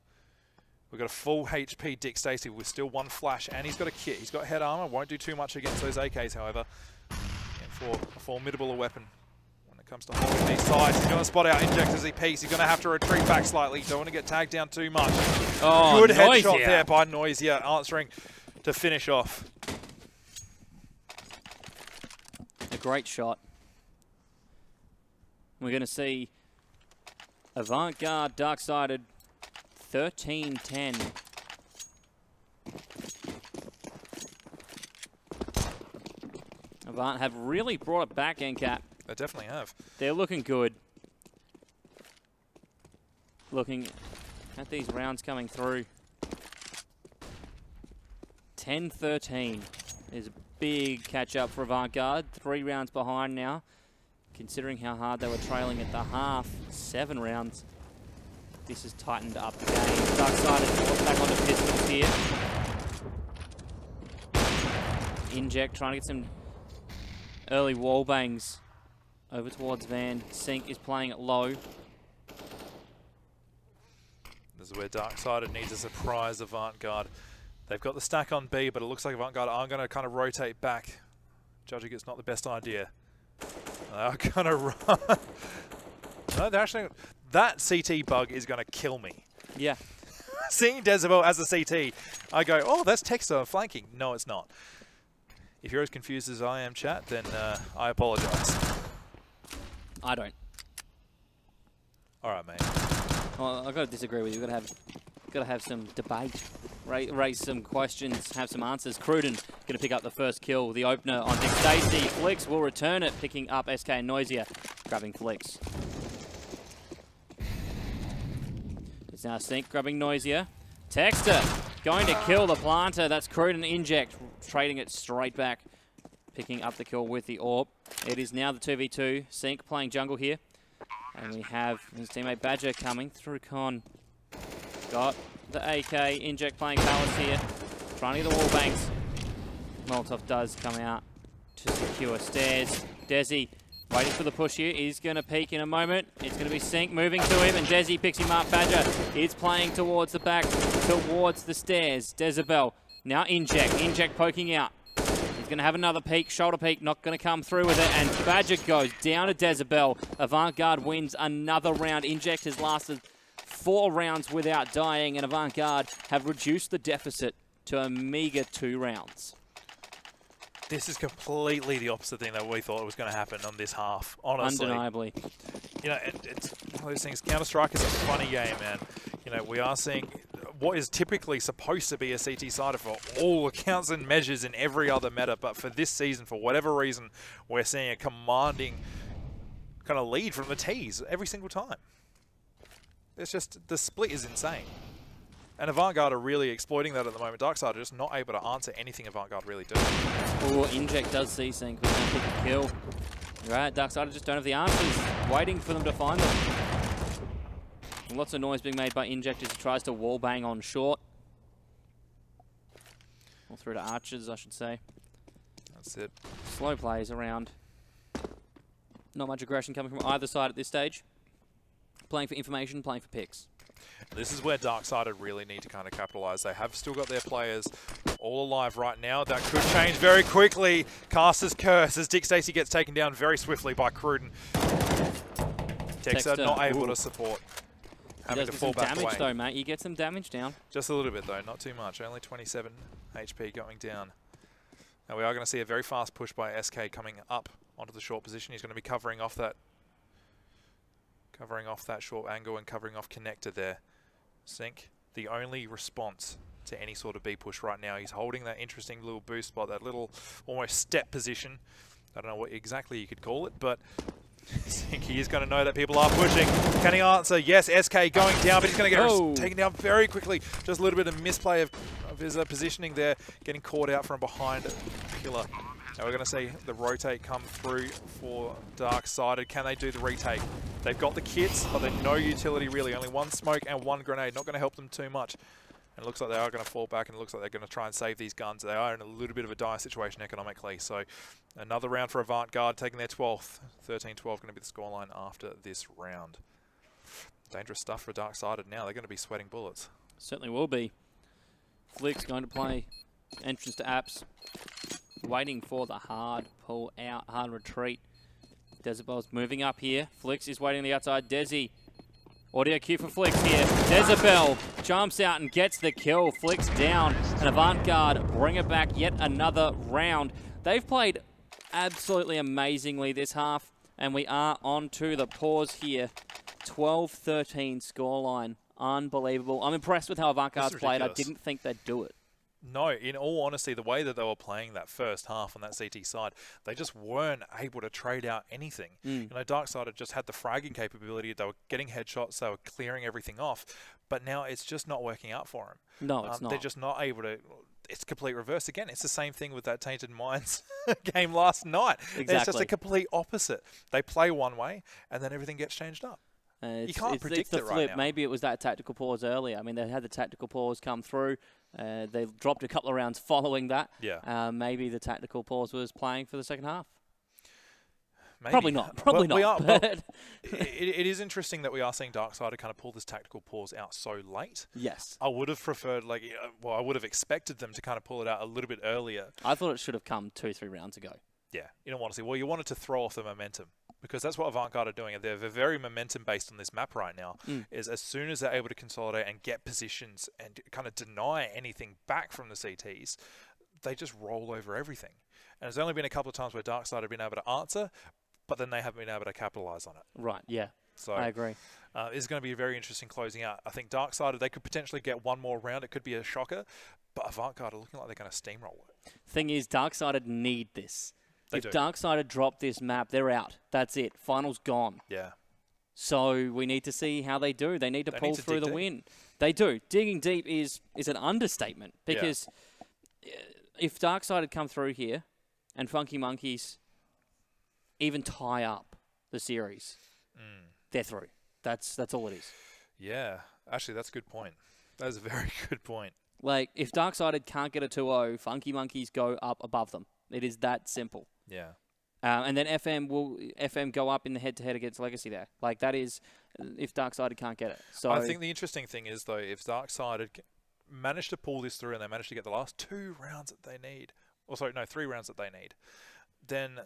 We've got a full HP Dick Stacey with still one flash, and he's got a kit. He's got head armor. Won't do too much against those AKs, however. And for a formidable weapon when it comes to holding these sides. He's going to spot out Inject as he peeks. He's going to have to retreat back slightly. Don't want to get tagged down too much. Oh, good headshot there by Noisier, answering to finish off. A great shot. We're going to see Avant Garde, DarkSided, 13-10. Avant have really brought it back, NCAP. They definitely have. They're looking good. Looking at these rounds coming through. 10-13 is a big catch-up for Avant Garde. 3 rounds behind now, considering how hard they were trailing at the half. 7 rounds. This has tightened up the game. DarkSided back onto pistols here. Inject trying to get some early wall bangs over towards Van. Sync is playing it low. This is where DarkSided needs a surprise Avant Garde. They've got the stack on B, but it looks like Avant Garde are going to kind of rotate back. Judging it's not the best idea. They are going to run. No, they're actually... That CT bug is going to kill me. Yeah. Seeing Jezebel as a CT, I go, oh, that's Texter flanking. No, it's not. If you're as confused as I am, chat, then I apologize. I don't. All right, mate. Well, I've got to disagree with you. Got to have some debate, raise some questions, have some answers. Cruden going to pick up the first kill, the opener on Dick Stacey. Flicks will return it, picking up SK and Noisier, grabbing Flicks. It's now Sync grabbing Noisier. Texter going to kill the planter. That's Cruden Inject, trading it straight back, picking up the kill with the orb. It is now the 2v2. Sync playing jungle here. And we have his teammate Badger coming through con. Got the AK. Inject playing Palace here. Trying to get the wall bangs. Molotov does come out to secure stairs. Desi waiting for the push here. He's going to peek in a moment. It's going to be Sync moving to him, and Desi picks him up. Badger is playing towards the back, towards the stairs. Dezabel now Inject. Inject poking out. He's going to have another peek, shoulder peek, not going to come through with it, and Badger goes down to Dezabel. Avant-Garde wins another round. Inject has lasted 4 rounds without dying, and Avant-Garde have reduced the deficit to a meager 2 rounds. This is completely the opposite thing that we thought was going to happen on this half, honestly. Undeniably. You know, it's one of those things. Counter-Strike is a funny game, man. You know, we are seeing what is typically supposed to be a CT-sider for all accounts and measures in every other meta, but for this season, for whatever reason, we're seeing a commanding kind of lead from the Ts every single time. It's just, the split is insane. And Avant-Garde are really exploiting that at the moment. DarkSided are just not able to answer anything Avant-Garde really do. Oh, Inject does see Sync. We're going to pick the kill. Right, DarkSided just don't have the answers. Waiting for them to find them. And lots of noise being made by Inject as he tries to wall bang on short. Or through to Archers, I should say. That's it. Slow plays around. Not much aggression coming from either side at this stage. Playing for information, playing for picks. This is where DarkSided really need to kind of capitalize. They have still got their players all alive right now. That could change very quickly. Caster's Curse as Dick Stacey gets taken down very swiftly by Cruden. Texter not able to support. Having to fall back away. Damage though, mate. You get some damage down. Just a little bit though, not too much. Only 27 HP going down. Now we are going to see a very fast push by SK coming up onto the short position. He's going to be covering off that short angle and covering off connector there. Sync, the only response to any sort of B push right now. He's holding that interesting little boost spot, that little almost step position. I don't know what exactly you could call it, but Sync, he is going to know that people are pushing. Can he answer? Yes, SK going down, but he's going to get taken down very quickly. Just a little bit of misplay of his positioning there, getting caught out from behind Pillar. Now we're going to see the rotate come through for DarkSided. Can they do the retake? They've got the kits, but they're no utility really. Only 1 smoke and 1 grenade. Not going to help them too much. And it looks like they are going to fall back, and it looks like they're going to try and save these guns. They are in a little bit of a dire situation economically. So another round for Avant-Garde, taking their 12th. 13-12 going to be the scoreline after this round. Dangerous stuff for DarkSided now. They're going to be sweating bullets. Certainly will be. Flick's going to play entrance to Apps. Waiting for the hard pull out, hard retreat. Dezabel's moving up here. Flix is waiting on the outside. Desi. Audio cue for Flix here. Dezabel jumps out and gets the kill. Flix down. And Avant-Garde bring it back yet another round. They've played absolutely amazingly this half. And we are on to the pause here. 12-13 scoreline. Unbelievable. I'm impressed with how Avant-Garde's played. I didn't think they'd do it. No, in all honesty, the way that they were playing that first half on that CT side, they just weren't able to trade out anything. You know, DarkSided just had the fragging capability. They were getting headshots. They were clearing everything off. But now it's just not working out for them. No, it's not. They're just not able to. It's complete reverse again. It's the same thing with that Tainted Minds game last night. Exactly. It's just a complete opposite. They play one way, and then everything gets changed up. You can't predict the it flip. right now. Maybe it was that tactical pause earlier. I mean, they had the tactical pause come through. They dropped a couple of rounds following that. Yeah. Maybe the tactical pause was playing for the second half. Maybe. Probably not. Probably not. It is interesting that we are seeing DarkSided kind of pull this tactical pause out so late. Yes. I would have preferred, I would have expected them to kind of pull it out a little bit earlier. I thought it should have come 2-3 rounds ago. Yeah, you don't want to see. Well, you wanted to throw off the momentum because that's what Avant-Garde are doing. They're very momentum-based on this map right now. Is as soon as they're able to consolidate and get positions and kind of deny anything back from the CTs, they just roll over everything. And there's only been a couple of times where DarkSided have been able to answer, but then they haven't been able to capitalize on it. Right, yeah. So I agree. It's going to be a very interesting closing out. I think DarkSided, they could potentially get one more round. It could be a shocker, but Avant-Garde are looking like they're going to steamroll it. Thing is, DarkSided need this. If do. DarkSided drop this map, they're out. That's it. Final's gone. Yeah. So we need to see how they do. They need to pull through the win. They do. Digging deep is an understatement because if DarkSided come through here and Funky Monkeys even tie up the series, they're through. That's all it is. Yeah. Actually, that's a good point. That is a very good point. Like, if DarkSided can't get a 2-0, Funky Monkeys go up above them. It is that simple. Yeah. And then FM go up in the head-to-head against Legacy there. Like, that is if DarkSided can't get it. So I think the interesting thing is, though, if DarkSided manage to pull this through and they manage to get the last 2 rounds that they need, or sorry, no, 3 rounds that they need, then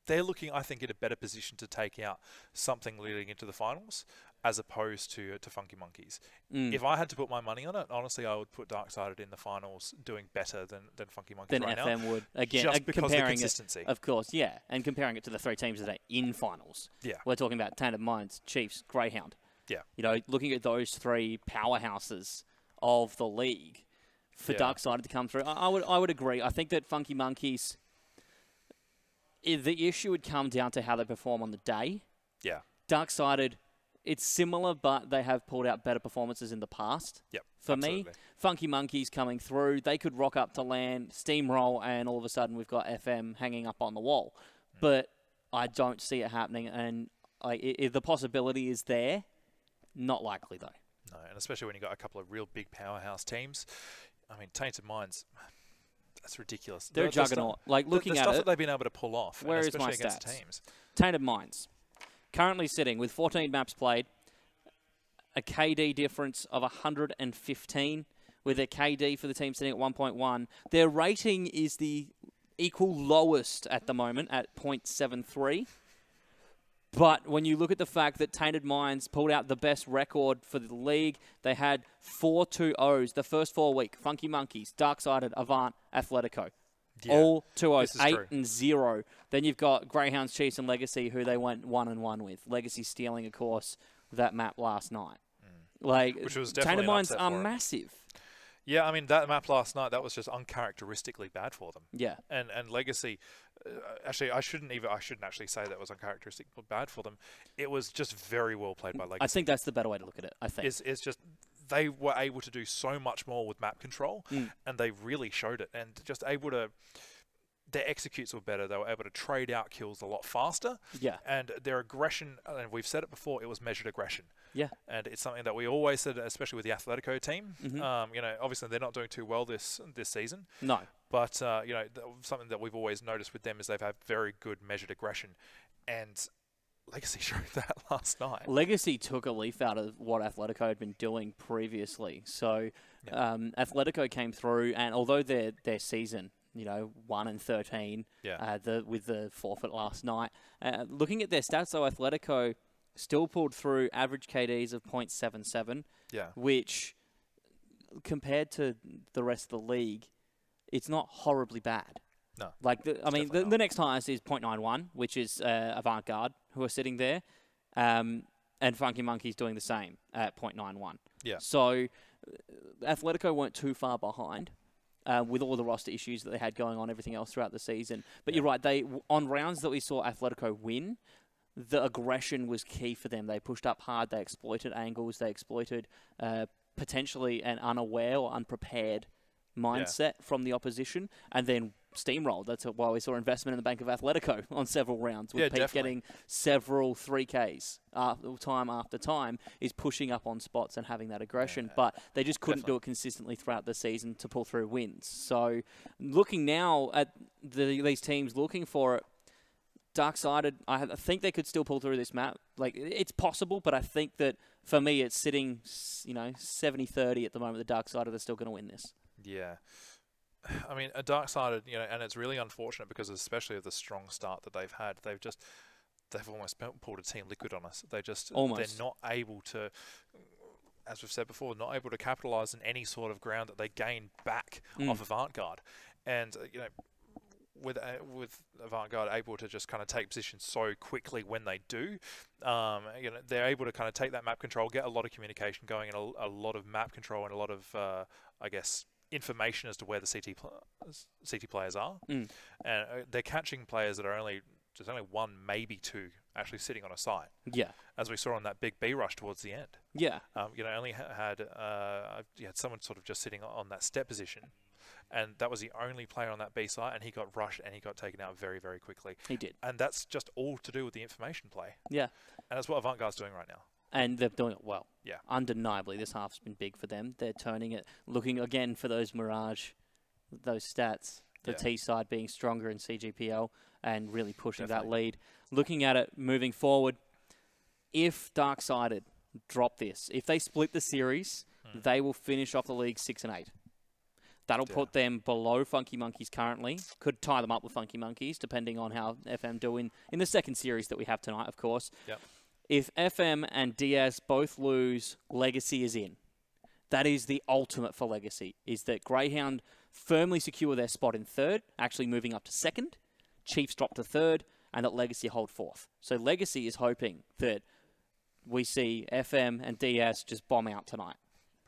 they're looking, I think, in a better position to take out something leading into the finals as opposed to Funky Monkeys. If I had to put my money on it, honestly, I would put DarkSided in the finals doing better than Funky Monkeys right now. Than FM would. Again, just because of the comparing consistency. Of course, yeah. And comparing it to the 3 teams that are in finals. Yeah. We're talking about Tainted Minds, Chiefs, Greyhound. Yeah. You know, looking at those 3 powerhouses of the league for DarkSided to come through, I would agree. I think that Funky Monkeys, the issue would come down to how they perform on the day. Yeah. DarkSided, it's similar, but they have pulled out better performances in the past. Yep. For absolutely. me, Funky Monkeys coming through, they could rock up to land, steamroll, and all of a sudden we've got FM hanging up on the wall. But I don't see it happening, and the possibility is there. Not likely, though. No, and especially when you've got a couple of real big powerhouse teams. I mean, Tainted Minds, that's ridiculous. They're a juggernaut. Like, looking the at stuff it, that they've been able to pull off, where and is my especially against stats? teams. Tainted Minds, currently sitting with 14 maps played, a KD difference of 115, with a KD for the team sitting at 1.1. Their rating is the equal lowest at the moment at 0.73. But when you look at the fact that Tainted Minds pulled out the best record for the league, they had 4 2-0s the first 4 weeks. Funky Monkeys, DarkSided, Avant, Athletico. Yeah, all 2-0s, 8 true. and 0. Then you've got Greyhounds, Chiefs, and Legacy, who they went 1-1 with. Legacy stealing, of course, that map last night. Like, Which was definitely Tainted an Minds upset are for 'em. massive. Yeah, I mean, that map last night, that was just uncharacteristically bad for them. Yeah. And Legacy, actually, I shouldn't actually say that was uncharacteristically bad for them. It was just very well played by Legacy. I think that's the better way to look at it, I think. It's just they were able to do so much more with map control, and they really showed it. And just able to, their executes were better. They were able to trade out kills a lot faster. Yeah. And their aggression, and we've said it before, it was measured aggression. Yeah. And it's something that we always said, especially with the Athletico team. You know, obviously they're not doing too well this season. No. But, you know, something that we've always noticed with them is they've had very good measured aggression. And Legacy showed that last night. Legacy took a leaf out of what Athletico had been doing previously. So Athletico came through, and although their season, you know, 1-13 with the forfeit last night, looking at their stats, though, Athletico still pulled through average KDs of 0.77, which, compared to the rest of the league, it's not horribly bad. No. Like, I mean, the next highest is 0.91, which is Avant Garde, who are sitting there, and Funky Monkeys doing the same at 0.91. Yeah. So Athletico weren't too far behind. With all the roster issues that they had going on, everything else throughout the season. But you're right, on rounds that we saw Athletico win, the aggression was key for them. They pushed up hard, they exploited angles, they exploited potentially an unaware or unprepared mindset from the opposition, and then steamrolled. That's why we saw investment in the bank of Athletico on several rounds, with Pete getting several 3Ks time after time, is pushing up on spots and having that aggression. But they just couldn't do it consistently throughout the season to pull through wins. So looking now at these teams looking for it, DarkSided, I think they could still pull through this map. Like, it's possible, but I think that for me it's sitting, you know, 70-30 at the moment. The DarkSided are still going to win this. Yeah. I mean, a DarkSided, you know, and it's really unfortunate because especially of the strong start that they've had, they've almost pulled a team liquid on us. They're not able to, as we've said before, not able to capitalise on any sort of ground that they gain back off of Avant Garde. And, you know, with Avant Garde able to just kind of take position so quickly when they do, you know, they're able to kind of take that map control, get a lot of communication going, and a lot of map control and a lot of, I guess, information as to where the CT players are, and they're catching players that are there's only 1, maybe 2 actually sitting on a site. Yeah, as we saw on that big B rush towards the end. Yeah, you know, only had you had someone sort of just sitting on that step position, and that was the only player on that B site, and he got rushed and he got taken out very, very quickly. He did, and that's just all to do with the information play. Yeah, and that's what Avant Garde's doing right now. And they're doing it well. Yeah. Undeniably, this half's been big for them. They're turning it, looking again for those Mirage, those stats. The T side being stronger in CGPL and really pushing that lead. Looking at it moving forward, if DarkSided drop this, if they split the series, they will finish off the league 6 and 8. That'll put them below Funky Monkeys currently. Could tie them up with Funky Monkeys, depending on how FM do in the second series that we have tonight, of course. Yep. If FM and DS both lose, Legacy is in. That is the ultimate for Legacy, is that Greyhound firmly secure their spot in third, actually moving up to second. Chiefs drop to third, and that Legacy hold fourth. So Legacy is hoping that we see FM and DS just bomb out tonight.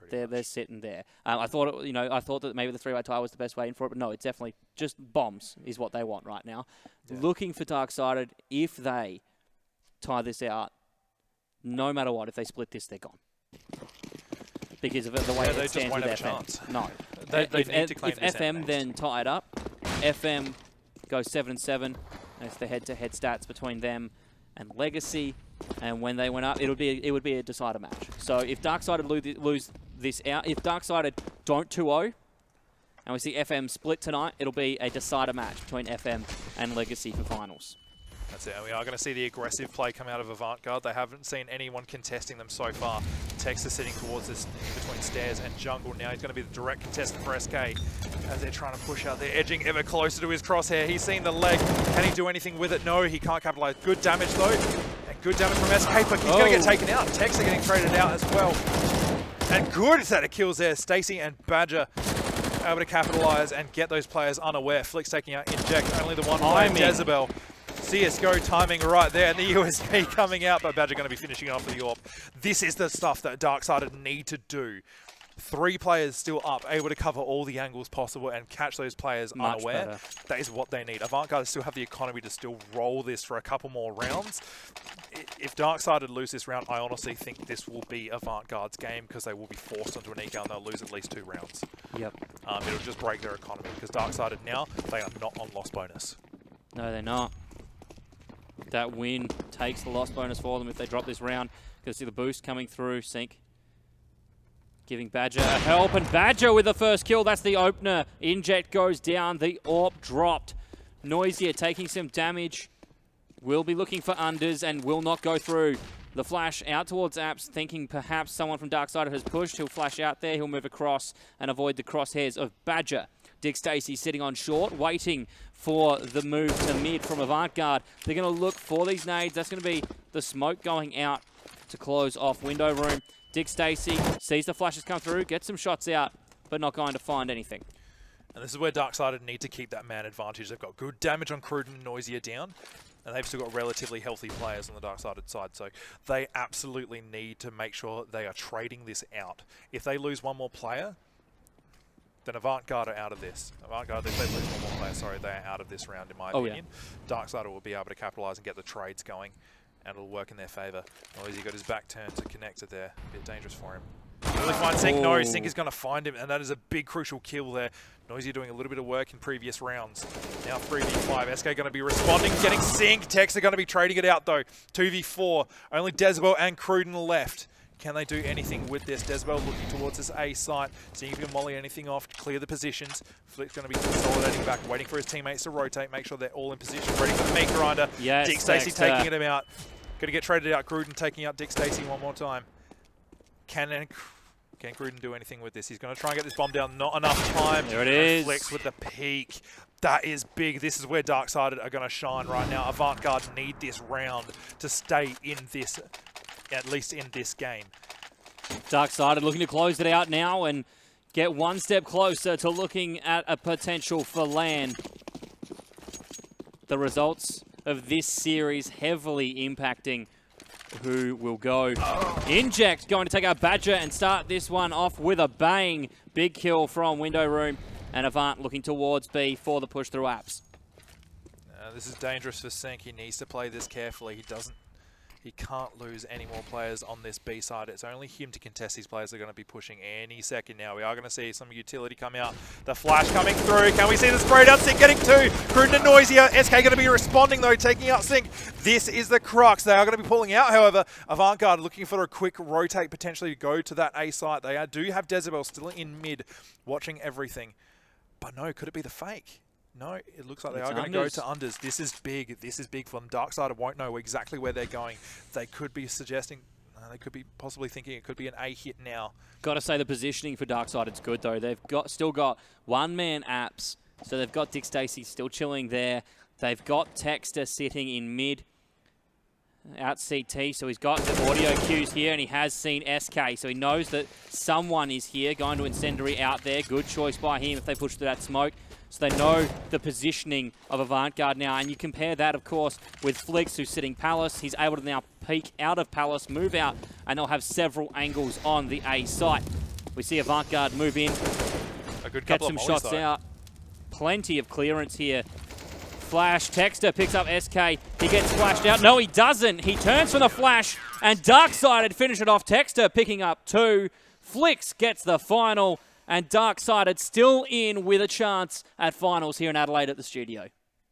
They're sitting there. I thought that maybe the 3-way tie was the best way in for it, but no, it's definitely just bombs is what they want right now. Yeah. Looking for DarkSided, if they tie this out, no matter what, if they split this, they're gone. Because of the way it stands with FM. No. They need to claim if FM then tie it up, FM goes 7-7. That's the head-to-head stats between them and Legacy. And when they went up, it would be a decider match. So if DarkSided lose this out, if DarkSided don't 2-0, and we see FM split tonight, it'll be a decider match between FM and Legacy for finals. That's it. And we are going to see the aggressive play come out of Avant Garde. They haven't seen anyone contesting them so far. Tex is sitting towards this between stairs and jungle now. He's going to be the direct contestant for SK as they're trying to push out. They're edging ever closer to his crosshair. He's seen the leg. Can he do anything with it? No, he can't capitalize. Good damage though. And good damage from SK, but he's going to get taken out. Tex are getting traded out as well. And good set of kills there. Stacy and Badger able to capitalize and get those players unaware. Flick's taking out Inject. Only the one player, Jezebel. CSGO timing right there, and the USB coming out, but Badger going to be finishing it off with the AWP. This is the stuff that DarkSided need to do. 3 players still up, able to cover all the angles possible and catch those players unaware. That is what they need. Avant Garde still have the economy to still roll this for a couple more rounds. If DarkSided lose this round, I honestly think this will be Avant Garde's game because they will be forced onto an eco and they'll lose at least 2 rounds. Yep. It'll just break their economy because DarkSided now, they are not on loss bonus. No, they're not. That win takes the loss bonus for them if they drop this round. Going to see the boost coming through. Sync giving Badger a help, and Badger with the first kill. That's the opener. Inject goes down. The AWP dropped. Noisier taking some damage. Will be looking for unders and will not go through. The flash out towards Apps, thinking perhaps someone from DarkSided has pushed. He'll flash out there. He'll move across and avoid the crosshairs of Badger. Dick Stacy sitting on short, waiting for the move to mid from Avant Garde. They're going to look for these nades. That's going to be the smoke going out to close off window room. Dick Stacy sees the flashes come through, gets some shots out, but not going to find anything. And this is where DarkSided need to keep that man advantage. They've got good damage on Cruden and Noisier down, and they've still got relatively healthy players on the DarkSided side. So they absolutely need to make sure they are trading this out. If they lose one more player, then Avant Garde are out of this. Avant Garde, if they lose one more player, sorry, they are out of this round in my opinion. Yeah. DarkSided will be able to capitalize and get the trades going, and it'll work in their favor. Noisy got his back turned to connect it there. A bit dangerous for him. Really find Sync. No, Sync is going to find him, and that is a big crucial kill there. Noisy doing a little bit of work in previous rounds. Now 3v5. SK going to be responding, getting Sync. Tex are going to be trading it out though. 2v4. Only Deswell and Cruden left. Can they do anything with this? Deswell looking towards this A site, seeing if he can molly anything off, clear the positions. Flick's going to be consolidating back, waiting for his teammates to rotate, make sure they're all in position, ready for the meat grinder. Yes, Dick Stacy taking him out. Going to get traded out. Cruden taking out Dick Stacy one more time. Can Cruden do anything with this? He's going to try and get this bomb down. Not enough time. There it is. Flicks with the peak. That is big. This is where DarkSided are going to shine right now. Avant Garde need this round to stay in this, at least in this game. DarkSided looking to close it out now and get one step closer to looking at a potential for LAN. The results of this series heavily impacting who will go. Inject going to take out Badger and start this one off with a bang. Big kill from window room, and Avant looking towards B for the push through Apps. This is dangerous for Sync. He needs to play this carefully. He doesn't He can't lose any more players on this B side. It's only him to contest these players. They're going to be pushing any second now. We are going to see some utility come out. The flash coming through. Can we see the spray down? Sync getting two. Cruden and Noisier. SK going to be responding though, taking out Sync. This is the crux. They are going to be pulling out, however. Avant Garde looking for a quick rotate, potentially to go to that A site. They do have Decibel still in mid, watching everything. But no, could it be the fake? No, it looks like they are going to go to unders. This is big. This is big for them. DarkSided won't know exactly where they're going. They could be suggesting, they could be possibly thinking it could be an A hit now. Got to say the positioning for DarkSided's good though. They've still got one-man apps, so they've got Dick Stacey still chilling there. They've got Texter sitting in mid, out CT, so he's got the audio cues here, and he has seen SK, so he knows that someone is here. Going to Incendiary out there. Good choice by him if they push through that smoke. So they know the positioning of Avant Garde now, and you compare that, of course, with Flix, who's sitting Palace. He's able to now peek out of Palace, move out, and they'll have several angles on the A site. We see Avant Garde move in, get some shots out. Plenty of clearance here. Flash, Texter picks up SK. He gets flashed out. No, he doesn't. He turns from the flash, and DarkSided finish it off. Texter picking up two. Flix gets the final. And DarkSided still in with a chance at finals here in Adelaide at the studio.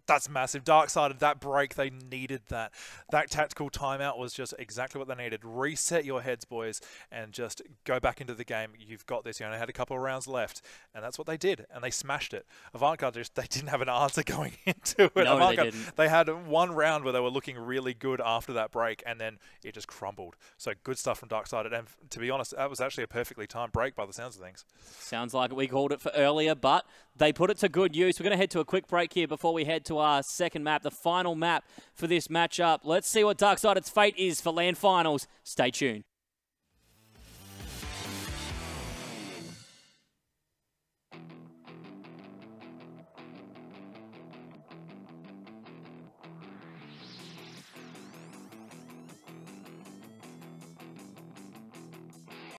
That's massive. DarkSided, that break, they needed that. That tactical timeout was just exactly what they needed. Reset your heads, boys, and just go back into the game. You've got this. You only had a couple of rounds left, and that's what they did, and they smashed it. Avant Garde, they didn't have an answer going into it. No, Avant Garde, they had one round where they were looking really good after that break, and then it just crumbled. So good stuff from DarkSided, and to be honest, that was actually a perfectly timed break by the sounds of things. Sounds like we called it for earlier, but they put it to good use. We're going to head to a quick break here before we head to our second map, the final map for this matchup. Let's see what DarkSided's fate is for LAN finals. Stay tuned.